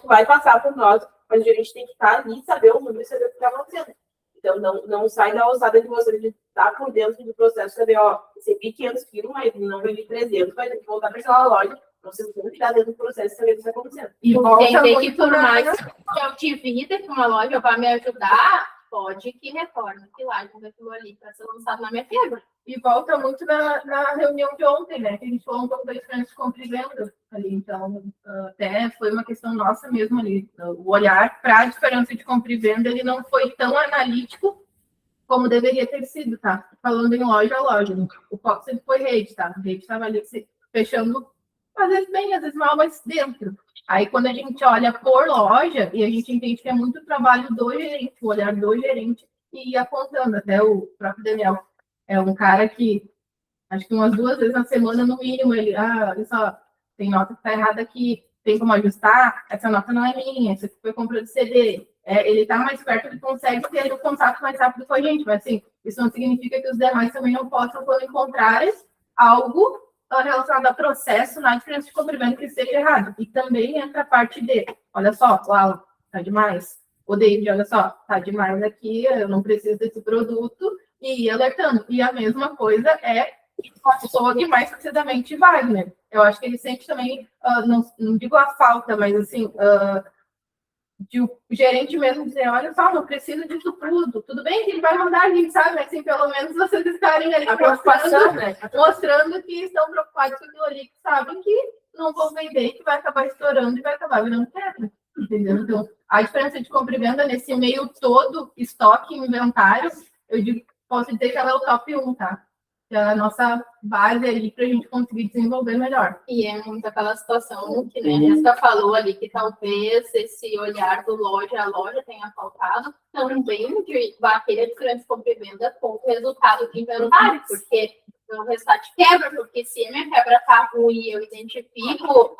vai passar por nós, mas a gente tem que estar ali, saber o número e saber o que está acontecendo. Então, não sai da ousada de você de estar por dentro do processo, saber, recebi 500 quilos, mas não vendi 300, vai ter que voltar para aquela loja. Você tem que estar dentro do processo e saber o que está acontecendo.
E entender que por mais que eu divida que uma loja vai me ajudar, pode que retorne que lá daquilo ali para ser lançado na minha quebra.
E volta muito na reunião de ontem, né? Que a gente falou um pouco da diferença de compra e venda ali. Então, até foi uma questão nossa mesmo ali. O olhar para a diferença de compra e venda, ele não foi tão analítico como deveria ter sido, tá? Falando em loja a loja. O foco sempre foi rede, tá? A rede estava ali fechando, às vezes bem, às vezes mal, mas dentro. Aí, quando a gente olha por loja, e a gente entende que é muito trabalho do gerente, o olhar do gerente, e ir apontando. Até o próprio Daniel é um cara que, acho que umas 2 vezes na semana, no mínimo, ele, olha só, tem nota que está errada aqui, tem como ajustar, essa nota não é minha, essa aqui foi compra de CD. Ele está mais perto, ele consegue ter o contato mais rápido com a gente, mas assim, isso não significa que os demais também não possam, quando encontrarem algo relacionado a processo na diferença de compra e venda que esteja errado. E também entra a parte de, olha só, o Alan, tá demais. O David, olha só, tá demais aqui, eu não preciso desse produto, e ir alertando. E a mesma coisa é a pessoa que mais precisamente vai, né? Eu acho que ele sente também, não digo a falta, mas assim, de o gerente mesmo dizer, olha só, não preciso disso tudo bem que ele vai mandar a gente, sabe? Mas assim, pelo menos vocês estarem ali mostrando que estão preocupados com aquilo ali, que sabem que não vão vender, que vai acabar estourando e vai acabar virando quebra, entendeu? Então, a diferença de compra e venda nesse meio todo, estoque, inventário, eu digo, posso dizer que ela é o top 1, tá? Que é a nossa base ali para a gente conseguir desenvolver melhor.
E é muito aquela situação que né, a Nestor falou ali, que talvez esse olhar do loja a loja tenha faltado também de bater a diferença de compra e venda com o resultado do inventário, porque o resultado quebra, porque se a minha quebra está ruim e eu identifico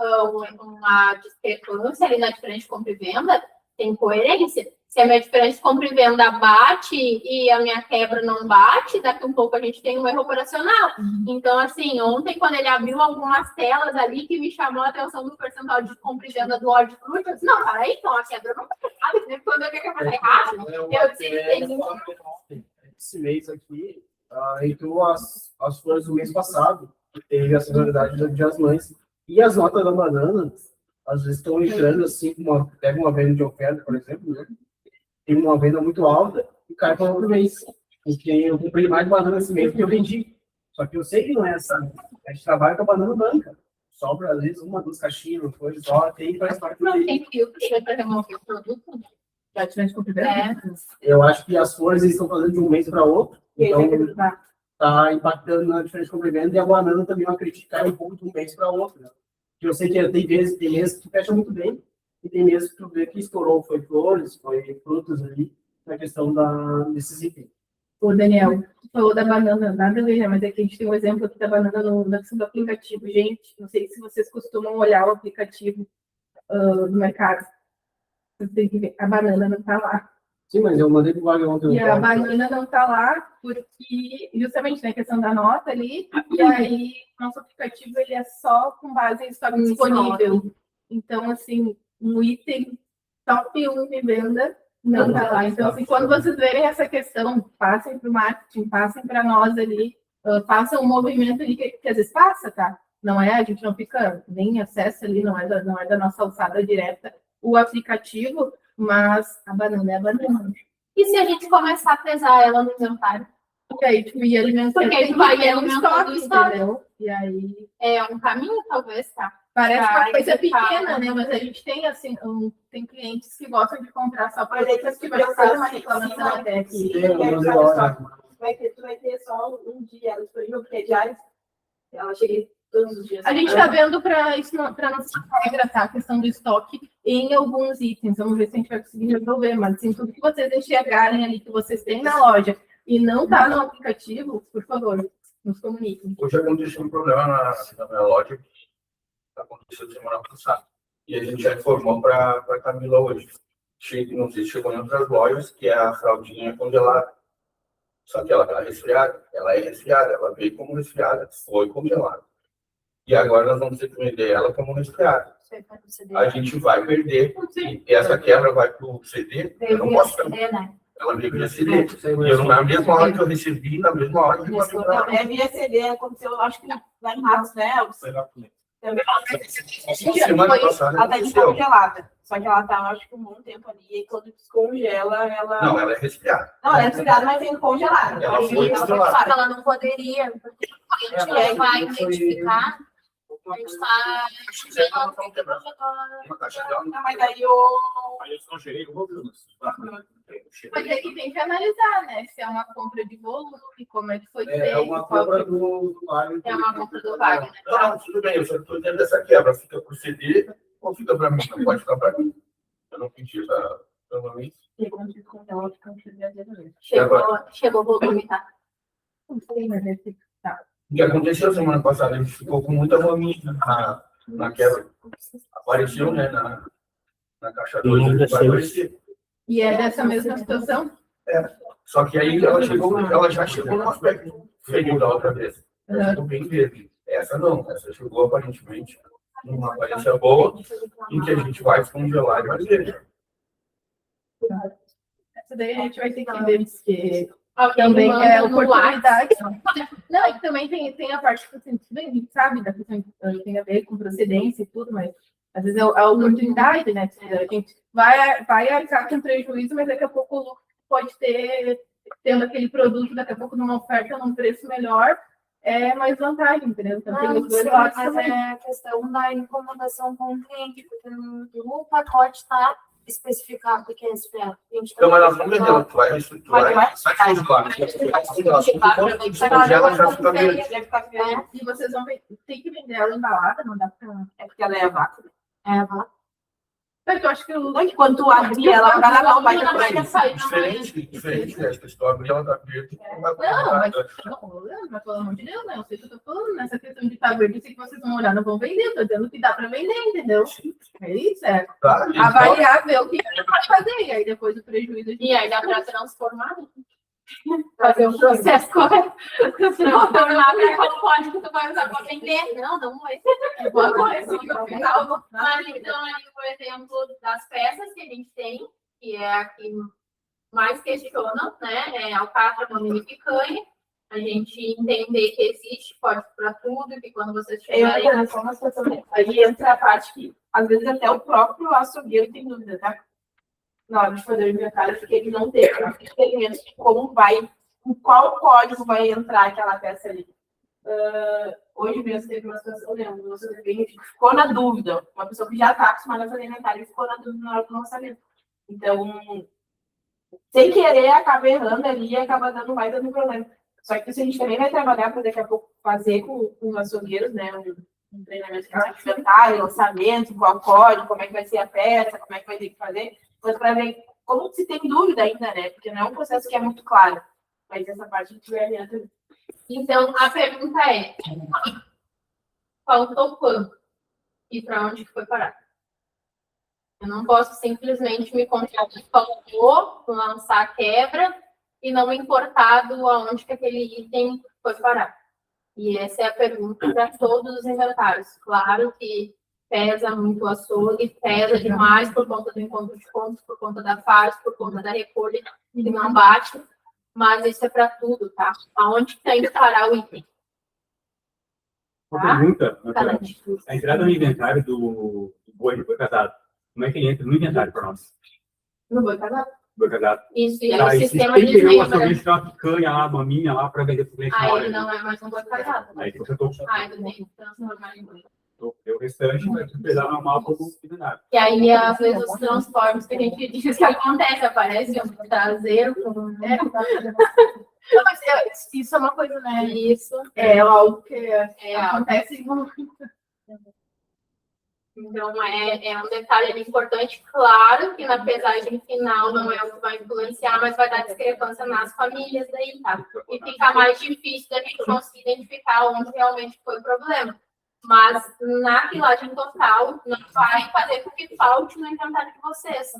uma discrepância ali na diferença de compra e venda, tem coerência. Se a minha diferença de compra e venda bate e a minha quebra não bate, daqui um pouco a gente tem um erro operacional. Então, assim, ontem, quando ele abriu algumas telas ali que me chamou a atenção do percentual de compra e venda do hortifruti, eu disse, não, peraí, então a quebra não está errada. Né? Quando eu vi que eu falei errado, eu disse, tem
esse mês aqui, entrou as flores do mês passado, que teve a sazonalidade do Dia das Mães. E as notas da banana, às vezes estão entrando assim, pega uma venda de oferta, por exemplo, né? Tem uma venda muito alta e cai para outro mês. Porque eu comprei mais banana esse mês que eu vendi. Só que eu sei que não é assim. A gente trabalha com a banana branca. Sobra, às vezes, 1, 2 caixinhas, uma coisa só, tem para parte
não tem filtro para remover o produto.
Já diferente de compra e venda?
Eu acho que as flores eles estão fazendo de um mês para outro.
Então,
tá impactando na diferença de compra e venda, e a banana também é uma crítica um pouco de um mês para outro, né? Porque eu sei que tem meses que fecha muito bem, e tem meses que tu vê que estourou, foi flores, foi frutas ali, na questão desses itens.
Ô, Daniel, tu falou da banana, nada a ver, né? Mas é que a gente tem um exemplo aqui da banana na questão do aplicativo. Gente, não sei se vocês costumam olhar o aplicativo do mercado. Você tem que ver, a banana não tá lá.
Sim, mas eu mandei pro Wagner ontem.
E a banana não tá lá porque, justamente, né, questão da nota ali, e aí nosso aplicativo ele é só com base em estoque disponível. Então, assim, um item top 1 de venda não tá lá. Então, assim, quando vocês verem essa questão, passem para o marketing, passem para nós ali, façam um movimento ali que às vezes passa, tá? Não é, a gente não fica nem acesso ali, não é da nossa alçada direta o aplicativo, mas a banana é a banana.
E se a gente começar a pesar ela no inventário?
Porque aí tu ia alimentando.
Porque aí tu vai alimentando o estoque,
entendeu? E aí...
É um caminho, talvez, tá?
Parece uma coisa
evitar,
pequena, né? Mas a gente tem, assim, tem clientes que gostam de comprar só para
Mas aí
que
vai
vai
ser
ser uma reclamação até aqui.
Tu vai ter só um dia disponível, porque é diário. Ela chega todos os dias.
A gente está vendo para isso, para não ser regra, tá? A questão do estoque em alguns itens. Vamos ver se a gente vai conseguir resolver. Mas, assim, tudo que vocês enxergarem ali, que vocês têm na loja e não está no aplicativo, por favor, nos comuniquem.
Hoje aconteceu um problema na minha loja, que aconteceu semana passada. E a gente já informou para a Camila hoje. Não sei se chegou em outras lojas, que é a fraldinha congelada. Só que ela está resfriada. Ela é resfriada, ela veio como resfriada, foi congelada. E agora nós vamos ter que vender ela como resfriada. A gente vai perder, e essa quebra vai para o CD. Eu não posso
né?
Ela veio via CD. E eu, na mesma hora que eu recebi, na mesma hora que eu mandei para ela.
É via CD, aconteceu, acho que lá em Matos, né, Elvis? Também.
Semana passada
Ela tá
aconteceu.
descongelada. Só que ela tá, acho que um bom tempo ali, e quando descongela, ela.
Não, ela é resfriada.
Não, ela é resfriada, mas vem congelada.
Ela
Aí
foi
ela
congelada.
Só que ela não poderia, porque a gente vai identificar, a gente está
Uma caixa dela
Não, mas aí eu.
Aí eu só gerei
Mas é que tem que analisar, né? Se é uma compra de volume, como é que foi feito.
É uma compra do Wagner.
É uma compra do Wagner.
Não, tudo bem, eu só estou dentro dessa quebra. Fica para o CD ou fica para mim? Não pode ficar para mim. Eu não pedi para mim.
Chegou o volume, tá?
Não sei, mas é que tá.
O que aconteceu semana passada? A gente ficou com muita maminha na quebra. Apareceu, né, na caixa 2, vai aparecer.
E é dessa mesma situação?
Só que aí ela já chegou no aspecto feio da outra vez. Ficou bem verde. Essa não, essa chegou aparentemente numa aparência boa, em que a gente vai descongelar e vai ver.
Essa daí a gente vai ter que ver, porque
Alguém
também
manda
é
no
oportunidade. Não, e também tem a parte que assim, tudo bem, a gente sabe da questão que tem a ver com procedência e tudo, mas às vezes é a oportunidade, né? A gente vai arcar com prejuízo, mas daqui a pouco o lucro pode ter, tendo aquele produto, daqui a pouco numa oferta, num preço melhor, é mais vantagem, entendeu? Então tem os dois lados
mas
também.
é a questão da incomodação com o cliente, porque no pacote está especificado que é resfriado.
Então, mas nós vamos vender, tu vai congelar. Se for descongela, já fica verde.
E vocês vão ter que vender ela embalada, não dá pra...
É porque ela é a vácuo.
É, vá.
Eu acho que o...
Quando tu abrir ela, o cara não vai ter preço.
Diferente dessa, se tu abrir ela tá verde, não vai
Não, mas pelo amor de Deus, né? Eu sei o que eu tô falando, nessa questão de estar verde, eu sei que vocês vão olhar, não vão vender, tô dizendo que dá pra vender, entendeu? É isso, é. Avaliar, ver o que pode fazer, e aí depois o prejuízo...
E aí dá para transformar, né? Fazer um processo correto. Transformar para qual código tu vai usar para vender. Não vai ser boa coisa. Mas então, ali, por exemplo, das peças que a gente tem, que é a que mais questionam, né? É alcatra, mamilo e picanha. A gente entender que existe código para tudo, que quando vocês tiverem...
Aí entra a parte que, às vezes, até o próprio açougueiro tem dúvida, tá? Na hora de fazer o inventário, porque ele não teve experiência de como vai, em qual código vai entrar aquela peça ali. Hoje mesmo teve uma situação, né? Você ficou na dúvida. Uma pessoa que já está acostumada a fazer inventário ficou na dúvida na hora do lançamento. Então, sem querer, acaba errando ali e acaba dando mais dando problema. Só que isso a gente também vai trabalhar para daqui a pouco fazer com os açougueiros, né? Um treinamento de inventário, lançamento, qual código, como é que vai ser a peça, como é que vai ter que fazer, mas para ver como se tem dúvida ainda, né? Porque não é um processo que é muito claro. Mas essa parte a gente vai adiante.
Então, a pergunta é: faltou quanto? E para onde que foi parar? Eu não posso simplesmente me contratar que faltou, lançar a quebra e não me importar do aonde que aquele item foi parar. E essa é a pergunta para todos os inventários. Claro que pesa muito o açougue, pesa demais por conta do encontro de pontos, por conta da fase, por conta da recolha, que não bate, mas isso é para tudo, tá? Aonde tem que parar o item?
Uma pergunta,
Tá?
a entrada no inventário do boi casado, como é que ele entra no inventário para nós?
No boi casado?
Boi casado.
Isso, e aí
Tá,
o
e se
sistema
tem que ter uma
desmembra.
sorvete, uma picanha lá, uma maminha lá para vender para o cliente na
Aí
hora.
ele não é mais um boi casado.
Aí você tô
Aí ele tem que transformar em boi.
o restante vai pesar normal para o inventário.
E aí, às vezes, os transformes que a gente diz que acontece, aparece um traseiro com...
Não, mas isso é uma coisa, né?
Isso.
É algo que
algo.
acontece muito.
Então, é um detalhe importante. Claro que na pesagem final não é o que vai influenciar, mas vai dar discrepância nas famílias daí, tá? E fica mais difícil da gente conseguir identificar onde realmente foi o problema. Mas na pilagem total, não vai fazer com que falte no inventário de vocês,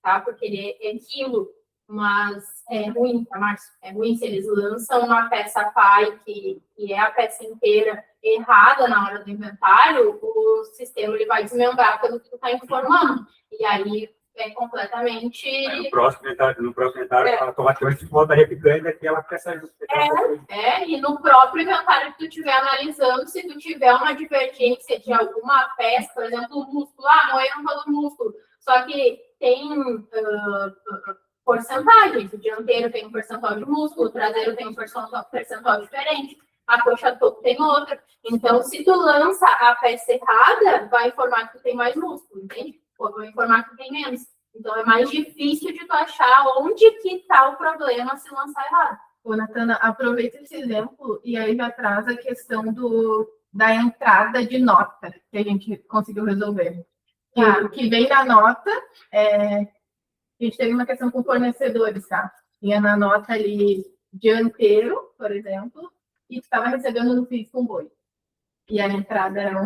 tá? Porque ele é quilo, mas é ruim, tá, Márcio? É ruim se eles lançam uma peça pai, que é a peça inteira errada na hora do inventário, o sistema ele vai desmembrar pelo que tu está informando. E aí é completamente...
No próximo inventário, automaticamente voltaria picando aquela peça justa.
E no próprio inventário que tu estiver analisando, se tu tiver uma divergência de alguma peça, por exemplo, o músculo, moeram todo o músculo, só que tem porcentagens, o dianteiro tem um percentual de músculo, o traseiro tem um percentual diferente, a coxa topo tem outra. Então, se tu lança a peça errada, vai informar que tu tem mais músculo, entende? Ou vai informar que tem menos. Então, é mais difícil de tu achar onde que está o problema se lançar errado.
Ô, Natana, aproveita esse exemplo e aí já traz a questão da entrada de nota que a gente conseguiu resolver. O que vem na nota, a gente teve uma questão com fornecedores, tá? Tinha na nota ali dianteiro, por exemplo, e tu estava recebendo no físico um boi. E a entrada era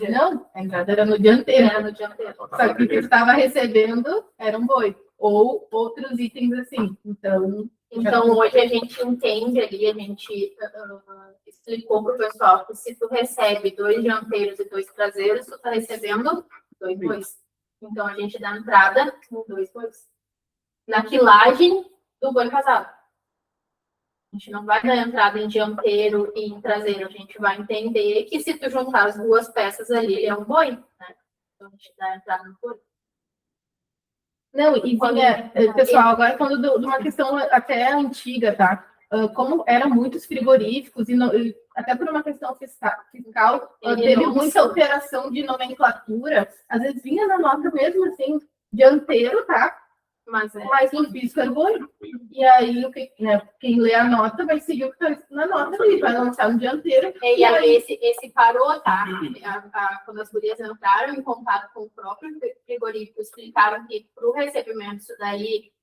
não, a entrada era no dianteiro.
Era no dianteiro.
Só que o que tu estava recebendo era um boi. Ou outros itens assim.
Então, hoje a gente entende ali, a gente explicou para o pessoal que se tu recebe 2 dianteiros e 2 traseiros, tu está recebendo 2 bois. Então, a gente dá entrada com 2 bois. Na quilagem do boi casado. A gente não vai dar entrada em dianteiro e em traseiro. A gente vai entender que se tu juntar as duas peças ali, ele é um boi, né? Então, a gente dá entrada no boi.
Não, e pessoal, agora falando de uma questão até antiga, tá? Como eram muitos frigoríficos, e até por uma questão fiscal teve muita alteração de nomenclatura, às vezes vinha na nota mesmo assim, dianteiro, tá? Mas no físico era boi. E aí, quem lê a nota vai seguir o que está na nota ali, vai lançar no dianteiro.
E aí, esse parou, tá? Quando as gurias entraram em contato com o próprio frigorífico, explicaram que para o recebimento isso daí,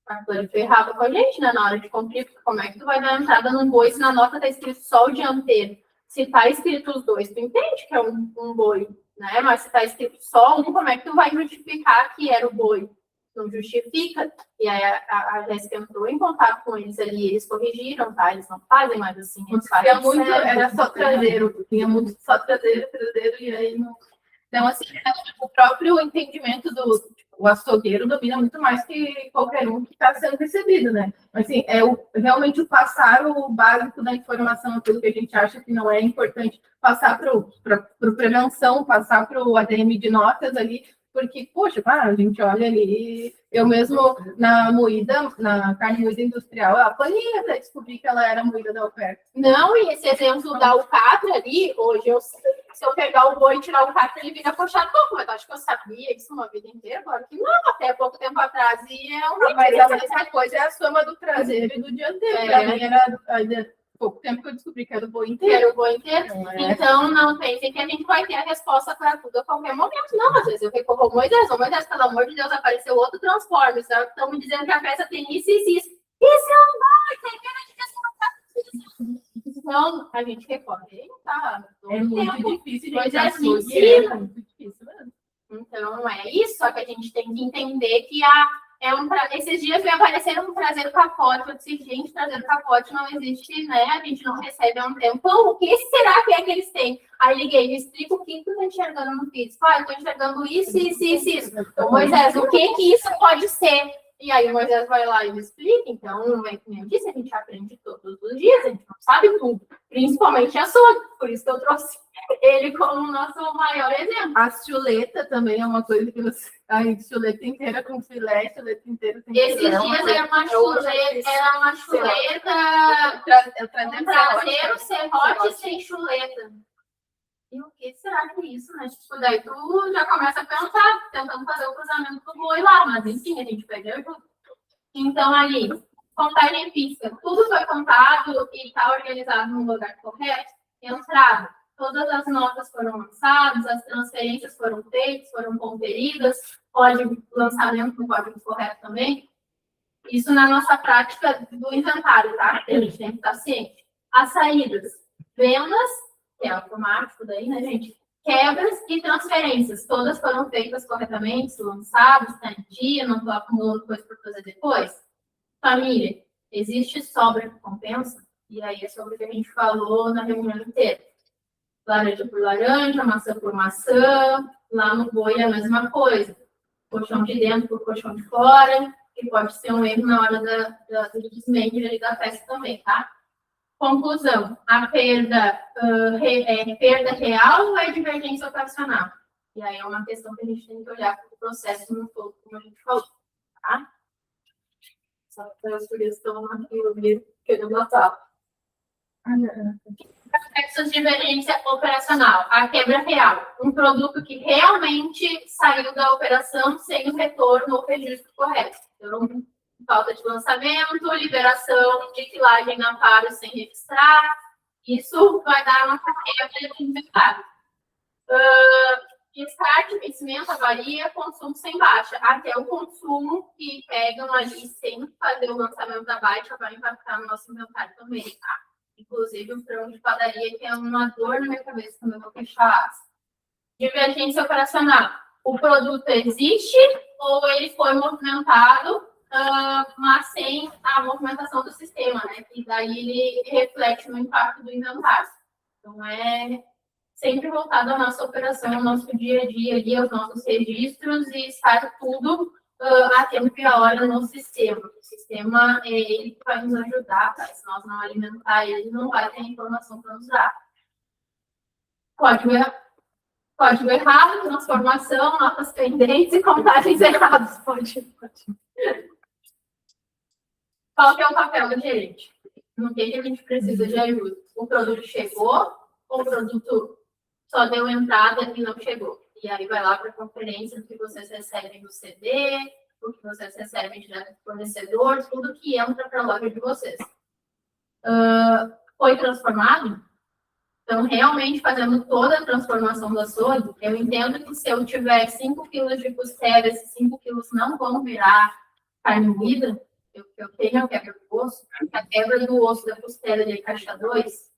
a Clara ferrava com a gente, né? Na hora de cumprir, porque como é que tu vai dar entrada num boi se na nota está escrito só o dianteiro? Se está escrito os dois, tu entende que é um boi, né? Mas se está escrito só um, como é que tu vai justificar que era o boi? Não justifica, e aí a Jéssica entrou em contato com eles ali, eles corrigiram, tá? Eles não fazem mais assim, eles fazem
muito, era só traseiro, tinha muito só traseiro, e aí não... Então, assim, o próprio entendimento o açougueiro domina muito mais que qualquer um que está sendo recebido, né? Assim, realmente o passar o básico da informação, aquilo que a gente acha que não é importante, passar para prevenção, passar para o ADM de notas ali, Porque, poxa, a gente olha ali, eu mesmo na moída, na carne moída industrial, eu apanhei até descobrir que ela era moída da oferta.
Não, e esse exemplo da alcatra ali, hoje, se eu pegar o boi e tirar o alcatra, ele vira coxador. Mas eu acho que eu sabia isso uma vida inteira, claro que não, até pouco tempo atrás. E é uma
Mas a mesma coisa é a soma do traseiro e do dianteiro. Pra mim era ainda pouco tempo que eu descobri que era o boi inteiro.
Era o boi inteiro. Então, não pensem que a gente vai ter a resposta para tudo a qualquer momento. Não, às vezes eu recorro ao Moisés, pelo amor de Deus, apareceu outro transforme. Estão me dizendo que a peça tem isso e isso. Isso não dá, tem pena de desmontar. Então, a gente recorre. Tá,
É muito difícil,
Moisés
gente.
me ensina.
É muito difícil mesmo.
Então, não é isso, só que a gente tem que entender que esses dias veio aparecer um traseiro capote. Eu disse, gente, traseiro capote não existe, né? A gente não recebe há um tempo. O que será que é que eles têm? Aí liguei, me explica o que tu tá enxergando no físico. Eu tô enxergando isso. Então, Moisés, o que isso pode ser? E aí o Moisés vai lá e me explica. Então, é que nem eu disse, a gente aprende todos os dias, a gente não sabe tudo. Principalmente açougue. Por isso que eu trouxe ele como nosso maior exemplo.
A chuleta também é uma coisa que você... Ai, chuleta inteira com filé, chuleta inteira com
Esses
filé.
dias era uma chuleta, um traseiro serrote sem chuleta. E o que será que é isso, né? Tipo, daí tu já começa a pensar, tentando fazer o cruzamento do boi lá, mas enfim, a gente pede ajuda. Então, ali, contagem física, tudo foi contado e está organizado no lugar correto. Entrada, todas as notas foram lançadas, as transferências foram feitas, foram conferidas, código lançamento com código correto também. Isso na nossa prática do inventário, tá? A gente tem que estar ciente. As saídas, vendas, que é automático daí, né, gente? Quebras e transferências, todas foram feitas corretamente, lançadas, está em dia, não estou acumulando coisa para fazer depois. Família, existe sobra que compensa? E aí é sobre o que a gente falou na reunião inteira. Laranja por laranja, maçã por maçã, lá no boi é a mesma coisa. Colchão de dentro por colchão de fora, que pode ser um erro na hora do desmente da peça também, tá? Conclusão, a perda é perda real ou é divergência operacional? E aí é uma questão que a gente tem que olhar para o processo no todo, como a gente falou, tá? Só para as gurias estão aqui querendo matar. Aspectos de divergência operacional, a quebra real, um produto que realmente saiu da operação sem o retorno ou registro correto. Então, falta de lançamento, liberação de quilagem na Amparo sem registrar, isso vai dar uma quebra de inventário. Descarte, vencimento, avaria, consumo sem baixa. Até o consumo que pegam ali sem fazer o lançamento da baixa vai impactar no nosso inventário também, tá? Inclusive o frango de padaria, que é uma dor na minha cabeça quando eu vou fechar as. Divergência operacional. O produto existe ou ele foi movimentado, mas sem a movimentação do sistema, né? E daí ele reflete no impacto do inventário. Então, é sempre voltado à nossa operação, ao nosso dia a dia, ali, aos nossos registros e estar tudo a tempo e a hora no sistema. O sistema é ele que vai nos ajudar, tá? Se nós não alimentar ele, não vai ter informação para nos dar. Código errado, transformação, notas pendentes e contagens erradas. Pode. Qual que é o papel do gerente? No que a gente precisa de ajuda? O produto chegou, ou o produto só deu entrada e não chegou? E aí vai lá para a conferência do que vocês recebem do CD, o que vocês recebem direto do fornecedor, tudo que entra para a loja de vocês. Foi transformado? Então, realmente fazendo toda a transformação do açougue, eu entendo que se eu tiver 5 quilos de costela, esses 5 quilos não vão virar carne moída, eu tenho a quebra do osso, a quebra do osso da costela de caixa 2,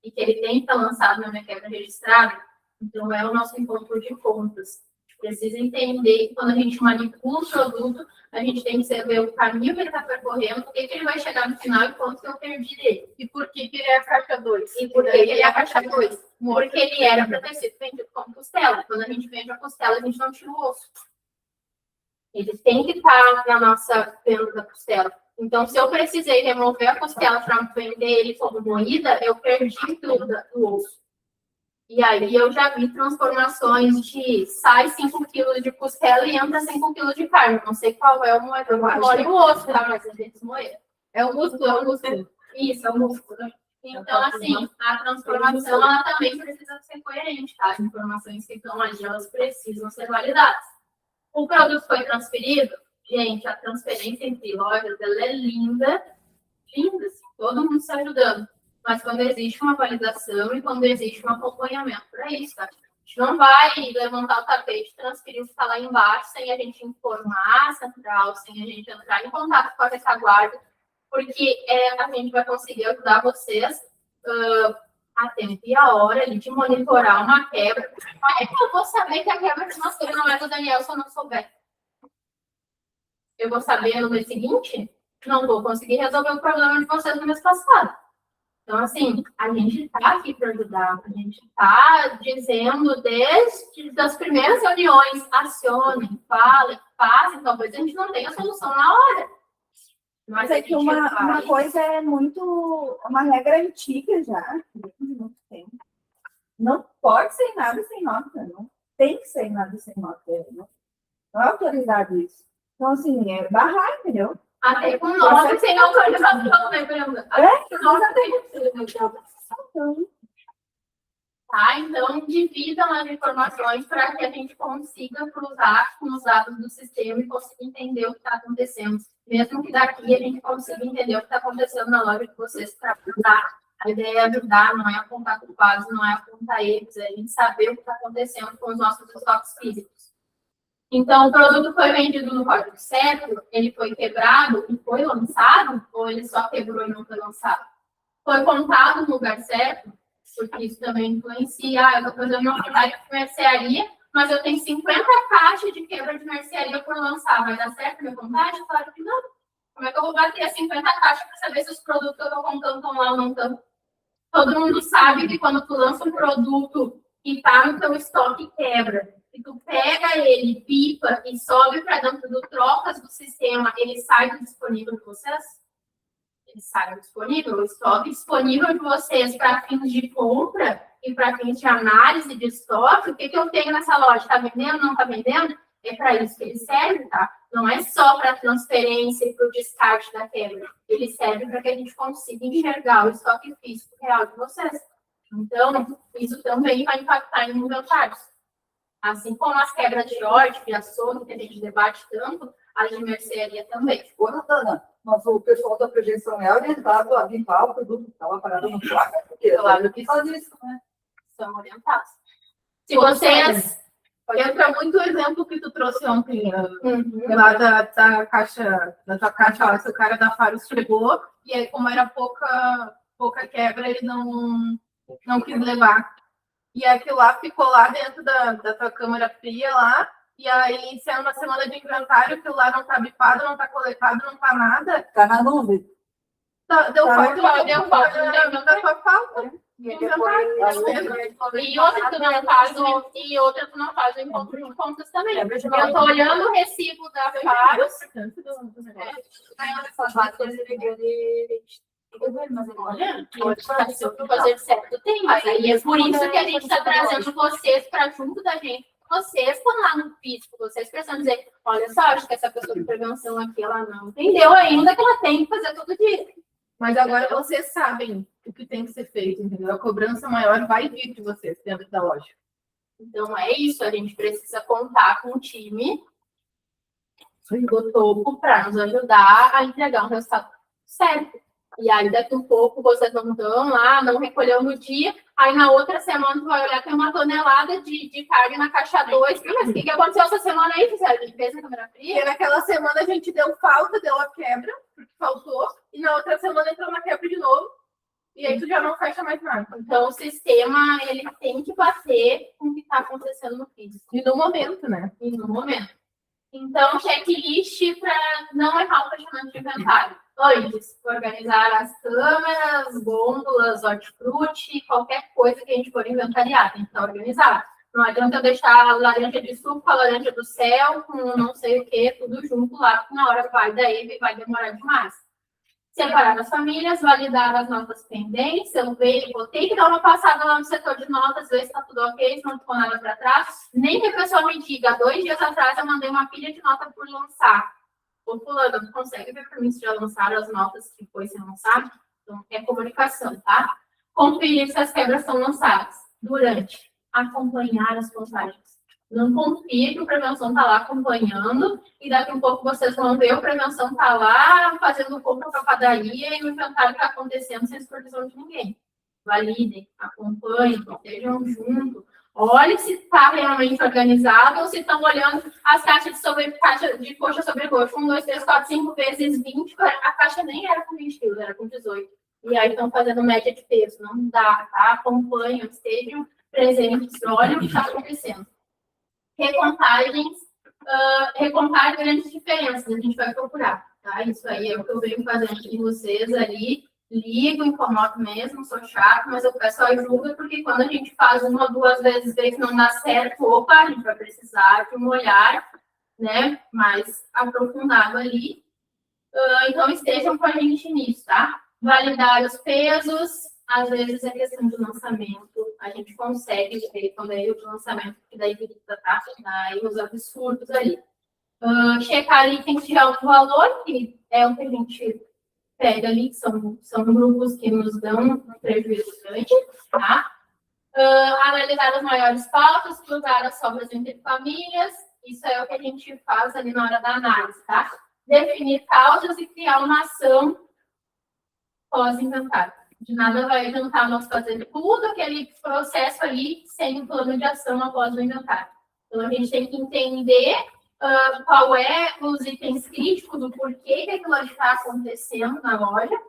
e que ele tem que estar lançado na minha quebra registrada, então é o nosso encontro de contas. A gente precisa entender que quando a gente manipula o produto, a gente tem que saber o caminho que ele está percorrendo, por que ele vai chegar no final e quanto que eu perdi dele.
E por que ele é a caixa 2?
E por que ele é a caixa 2? Porque ele era para ter sido vendido como costela. Quando a gente vende a costela, a gente não tira o osso. Ele tem que estar na nossa venda da costela. Então, se eu precisei remover a costela para vender ele como moída, eu perdi tudo do osso. E aí eu já vi transformações de sai 5 quilos de costela e entra 5 quilos de carne. Não sei qual é o moedor, o osso, tá? Mas a gente desmoer.
É o músculo.
Isso, é o músculo. Então, assim, a transformação, ela também precisa ser coerente, tá? As informações que estão ali, elas precisam ser validadas. O produto foi transferido? Gente, a transferência entre lojas, ela é linda, linda, assim, todo mundo se ajudando. Mas quando existe uma validação e quando existe um acompanhamento para isso, tá? A gente não vai levantar o tapete, transferir o que está lá embaixo, sem a gente informar a central, sem a gente entrar em contato com a retaguarda, porque a gente vai conseguir ajudar vocês a tempo e a hora ali, de monitorar uma quebra. Como é que eu vou saber que a quebra financeira não é do Daniel se eu não souber? Eu vou saber no mês seguinte? Não vou conseguir resolver o problema de vocês no mês passado. Então, assim, a gente está aqui para ajudar, a gente está dizendo desde as primeiras reuniões, acionem, falem, façam, talvez a gente não tenha solução na hora.
Mas é que uma coisa é muito, uma regra antiga já, muito tempo. Não pode ser nada sem nota, não tem que ser nada sem nota, não é autorizado isso. Então, assim, é barrar, entendeu?
Até com nota sem autorização, né, Brenda?
É, nota tem que ser autorização.
Tá? Então, dividam as informações para que a gente consiga cruzar com os dados do sistema e consiga entender o que está acontecendo. Mesmo que daqui a gente consiga entender o que está acontecendo na loja de vocês para ajudar. A ideia é ajudar, não é apontar culpados, não é apontar eles, é a gente saber o que está acontecendo com os nossos estoques físicos. Então, o produto foi vendido no código certo, ele foi quebrado e foi lançado, ou ele só quebrou e não foi lançado? Foi contado no lugar certo? Porque isso também influencia. Eu estou fazendo uma contagem de mercearia, mas eu tenho 50 caixas de quebra de mercearia por lançar. Vai dar certo a minha contagem? Claro que não. Como é que eu vou bater 50 caixas para saber se os produtos que eu estou contando estão lá ou não estão? Todo mundo sabe que quando tu lança um produto e está no teu estoque quebra, e tu pega ele, pipa e sobe para dentro do trocas do sistema, ele sai do disponível de vocês? Ele sai do disponível, o estoque disponível de vocês para fins de compra e para fins de análise de estoque. O que eu tenho nessa loja? Está vendendo? Não está vendendo? É para isso que ele serve, tá? Não é só para transferência e para o descarte da quebra. Ele serve para que a gente consiga enxergar o estoque físico real de vocês. Então, isso também vai impactar em inventários. Assim como as quebras de ordem, de açougue, que a gente debate tanto, as de mercearia também.
Ô, Natana, mas o pessoal da prevenção é orientado a limpar o produto que estava parado no placa, porque
claro que
faz isso, né?
São orientados. Se vocês...
Entra muito o exemplo que tu trouxe ontem, lá da caixa, da tua caixa, lá, se o cara da Faros chegou, e aí, como era pouca quebra, ele não quis levar. E aquilo lá ficou lá dentro da tua câmara fria lá, e aí, se é uma semana de inventário, aquilo lá não tá bipado, não tá coletado, não tá nada.
Tá na nuvem.
Deu falta da tua falta.
E outra tu não faz o encontro de contas também. Eu tô olhando o recibo da Faros. Olha, fazer certo tem, mas aí é por isso que a gente está trazendo vocês para junto da gente. Vocês estão lá no físico, vocês precisam dizer, olha só, acho que essa pessoa de prevenção aqui, ela não entendeu ainda que ela tem que fazer todo dia.
Mas agora vocês sabem o que tem que ser feito, entendeu? A cobrança maior vai vir de vocês dentro da loja.
Então é isso, a gente precisa contar com o time do topo para nos ajudar a entregar um resultado certo. E aí daqui a um pouco vocês não estão lá, não recolheu no dia, aí na outra semana tu vai olhar, tem uma tonelada de carne na caixa 2. Mas o que aconteceu essa semana aí, fizeram? A gente fez a câmera fria?
E naquela semana a gente deu falta, deu a quebra, porque faltou, e na outra semana entrou uma quebra de novo, e aí tu já não fecha mais nada.
Então o sistema, ele tem que bater com o que está acontecendo no físico.
E no momento, né?
E no momento. Então, checklist para não errar o fechamento de inventário. Antes, organizar as câmeras, gôndolas, hortifruti, qualquer coisa que a gente for inventariar, tem que estar organizado. Não adianta eu deixar a laranja de suco com a laranja do céu, com não sei o que, tudo junto lá, que na hora vai daí vai demorar demais. Separar as famílias, validar as notas pendentes, eu vou ter que dar uma passada lá no setor de notas, ver se está tudo ok, se não ficou nada para trás. Nem que a pessoa me diga, 2 dias atrás eu mandei uma pilha de nota por lançar. Ô, fulano, consegue ver para mim se já lançaram as notas que foi sem lançar? Então, é comunicação, tá? Conferir se as quebras são lançadas. Durante, acompanhar as contagens. Não confie que o Prevenção está lá acompanhando e daqui a um pouco vocês vão ver o Prevenção está lá fazendo compra para a padaria e o inventário está acontecendo sem supervisão de ninguém. Validem, acompanhem, estejam juntos. Olhe se está realmente organizado ou se estão olhando as caixas de coxa sobre coxa. 1, 2, 3, 4, 5 vezes 20. A caixa nem era com 20 quilos, era com 18. E aí estão fazendo média de peso. Não dá, tá? Acompanhem, estejam presentes, olhem o que está acontecendo. Recontagens, recontar grandes diferenças, a gente vai procurar, tá? Isso aí é o que eu venho fazendo de vocês ali, ligo, incomodo mesmo, sou chato, mas eu peço ajuda, porque quando a gente faz 1 ou 2 vezes, vê que não dá certo, opa, a gente vai precisar de um olhar, né, mais aprofundado ali. Então, estejam com a gente nisso, tá? Validar os pesos. Às vezes é questão de lançamento, a gente consegue ver quando é o de lançamento, que daí grita, tá? Daí os absurdos ali. Checar itens de alto valor, que é o que a gente pega ali, que são grupos que nos dão um prejuízo grande, tá? Analisar as maiores pautas, cruzar as sobras entre famílias, isso é o que a gente faz ali na hora da análise, tá? Definir causas e criar uma ação pós-inventário. De nada vai adiantar nós fazer tudo aquele processo ali sem um plano de ação após o inventário. Então, a gente tem que entender qual é os itens críticos, o porquê que aquilo está acontecendo na loja,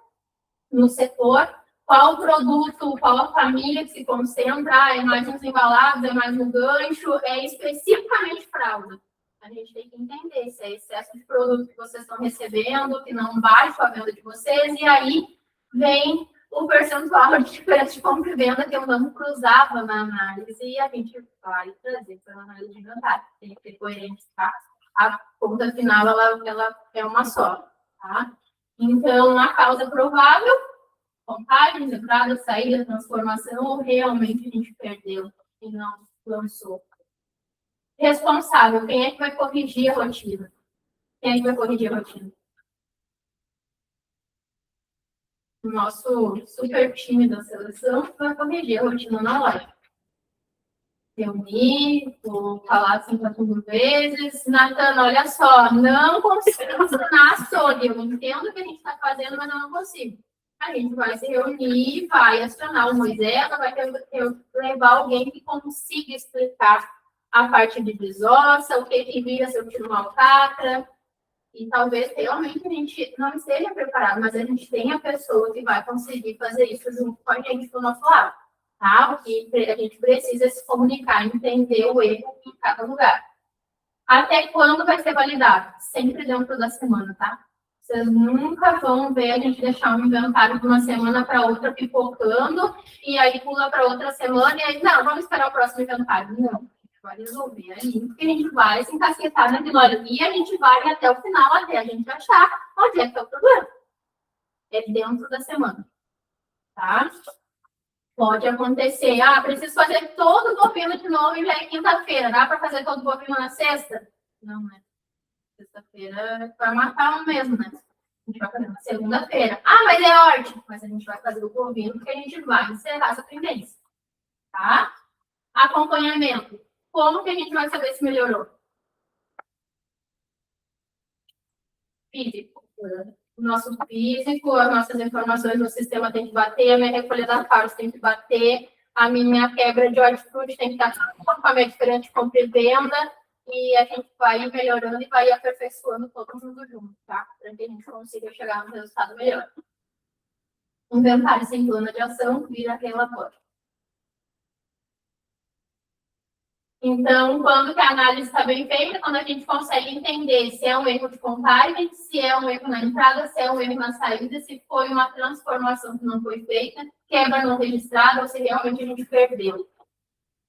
no setor, qual produto, qual a família que se concentra, é mais nos embalados, é mais no gancho, é especificamente fralda. A gente tem que entender se é excesso de produto que vocês estão recebendo, que não bate com a venda de vocês, e aí vem o percentual de diferença de compra e venda que eu não cruzava na análise e a gente vai trazer para a análise de inventário. Tem que ser coerente, tá? A conta final, ela é uma só, tá? Então, a causa provável, contagem, entrada, saída, transformação, ou realmente a gente perdeu e não lançou. Responsável, quem é que vai corrigir a rotina? Quem é que vai corrigir a rotina? O nosso super time da seleção vai corrigir a rotina na loja. Reunir, vou falar 50 vezes. Natana, olha só, não consigo ensinar açougue. Eu entendo o que a gente está fazendo, mas eu não consigo. A gente vai se reunir, vai acionar o Moisés, vai levar alguém que consiga explicar a parte de desossa, o que vira se eu tiro uma alcatra. E talvez realmente a gente não esteja preparado, mas a gente tem a pessoa que vai conseguir fazer isso junto com a gente do nosso lado, tá? Porque a gente precisa se comunicar, entender o erro em cada lugar. Até quando vai ser validado? Sempre dentro da semana, tá? Vocês nunca vão ver a gente deixar um inventário de uma semana para outra pipocando, e aí pula para outra semana, e aí, não, vamos esperar o próximo inventário. Não. Vai resolver ali, porque a gente vai se encasquetar na glória e a gente vai até o final, até a gente achar onde é que é o problema. É dentro da semana, tá? Pode acontecer, preciso fazer todo o bovino de novo e já é quinta-feira, dá para fazer todo o bovino na sexta? Não, né? Sexta-feira vai matar mesmo, né? A gente vai fazer na segunda-feira. Mas é ótimo, mas a gente vai fazer o bovino porque a gente vai encerrar essa tendência, tá? Acompanhamento. Como que a gente vai saber se melhorou? Físico. O nosso físico, as nossas informações no sistema tem que bater, a minha recolha da carros tem que bater, a minha quebra de hortifruti tem que estar com a minha diferente compra e venda, e a gente vai melhorando e vai aperfeiçoando todo mundo junto, tá? Para que a gente consiga chegar num resultado melhor. Inventário sem plano de ação vira relatório. Então, quando que a análise está bem feita, quando a gente consegue entender se é um erro de contagem, se é um erro na entrada, se é um erro na saída, se foi uma transformação que não foi feita, quebra não registrada, ou se realmente a gente perdeu.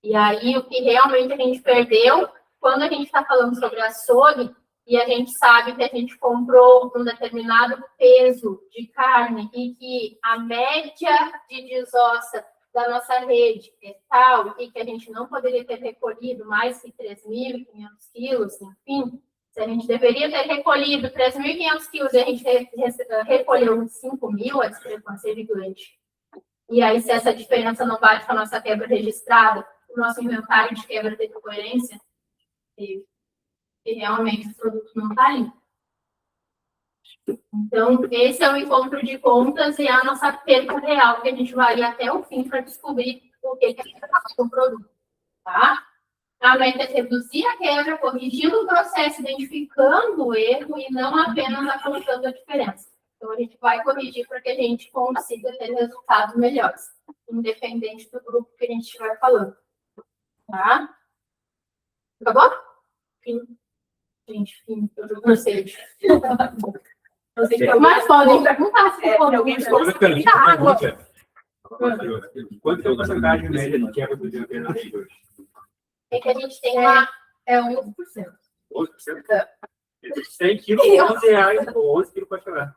E aí, o que realmente a gente perdeu, quando a gente está falando sobre açougue, e a gente sabe que a gente comprou um determinado peso de carne e que a média de desossa da nossa rede é tal e que a gente não poderia ter recolhido mais que 3.500 quilos, enfim, se a gente deveria ter recolhido 3.500 quilos e a gente recolheu 5.000, a discrepância é gigante. E aí, se essa diferença não bate com a nossa quebra registrada, o nosso inventário de quebra teve coerência, e realmente o produto não está limpo. Então, esse é o encontro de contas e a nossa perda real, que a gente vai até o fim para descobrir o que é que está com o produto. Tá? A meta é reduzir a quebra, corrigindo o processo, identificando o erro e não apenas apontando a diferença. Então, a gente vai corrigir para que a gente consiga ter resultados melhores, independente do grupo que a gente estiver falando. Tá? Acabou? Fim. Gente, fim. Eu não sei. Mas podem perguntar se for alguém perguntar.
Quanto é a porcentagem média de quebra do dianteiro hoje?
É que a gente tem lá, é 11%.
11%? 100 quilos, R$11, ou 11 quilos para chorar.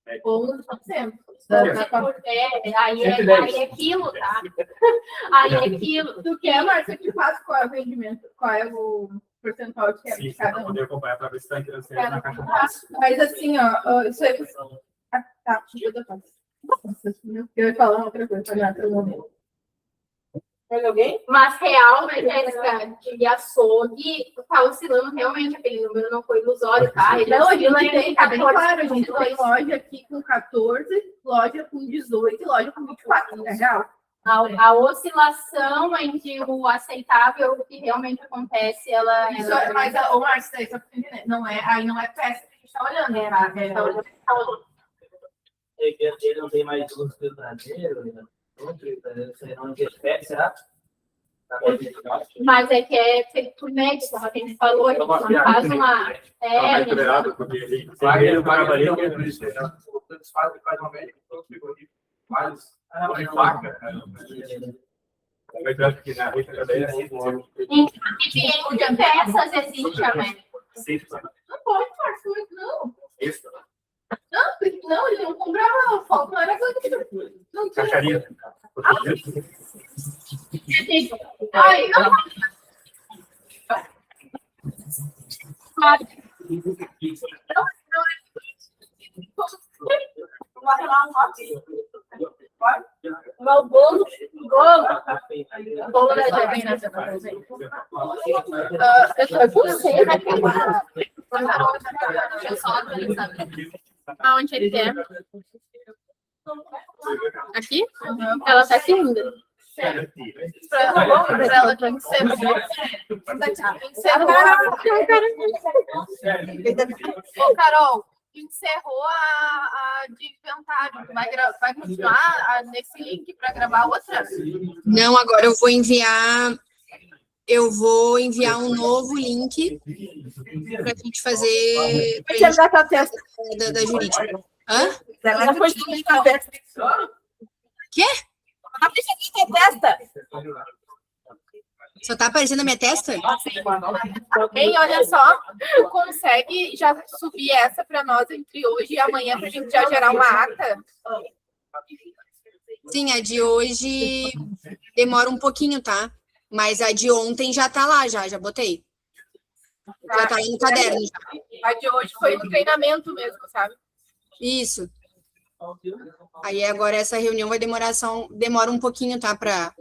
11%. Aí é quilo, tá? Aí é quilo.
Tu quer, Márcia, que faz qual é o rendimento? Qual é o percentual de quebra de cada um?
Poder acompanhar para ver se está entrando certo na caixa.
Mas assim, ó, isso aí... Tá, eu ia falar outra coisa, olhar para o momento.
Mais alguém?
Mas real, né, Jéssica, de açougue, tá oscilando realmente, aquele número não foi ilusório, tá? Ele
Não, a gente
oscila
tem,
entre
tá bem
14,
claro, a gente tem loja aqui com 14, loja com 18 e loja com 24, não é real?
A oscilação entre o aceitável e o que realmente acontece, ela...
Isso é, mas, ô Márcia, isso é pra entender, não é, aí não é peça que a gente tá olhando, né? Tá olhando.
Ele não tem mais duas verdadeiras, né? Você não interfere, será?
Mas é que é feito por médico, como a gente falou, a gente não faz uma...
É, liberado, porque ele vai para ali,
faz uma médica, todo frigorífico, faz
Então, que tipo de peças existe a médico? Não pode, Marcos, não. Não, ele não comprava foco, não era coisa. Não tinha.
Caixaria.
Ai, não. O bolo da Jéssica. Eu tô com você, né? Deixa eu só atualizar. Aonde ele quer? Aqui? Ela tá aqui ainda. Pra ela tem que ser. Carol, encerrou a de inventário. Vai continuar nesse link para gravar outra?
Não, agora eu vou enviar. Eu vou enviar um novo link para a gente fazer. Pra gente, da jurídica. Hã? Quê? Só tá aparecendo a minha testa?
Hein, olha só, tu consegue já subir essa para nós entre hoje e amanhã para a gente já gerar uma ata?
Sim, a de hoje demora um pouquinho, tá? Mas a de ontem já tá lá, já botei. Já tá aí no caderno. Já.
A de hoje foi no treinamento mesmo, sabe?
Isso. Aí agora essa reunião vai demora um pouquinho, tá? Para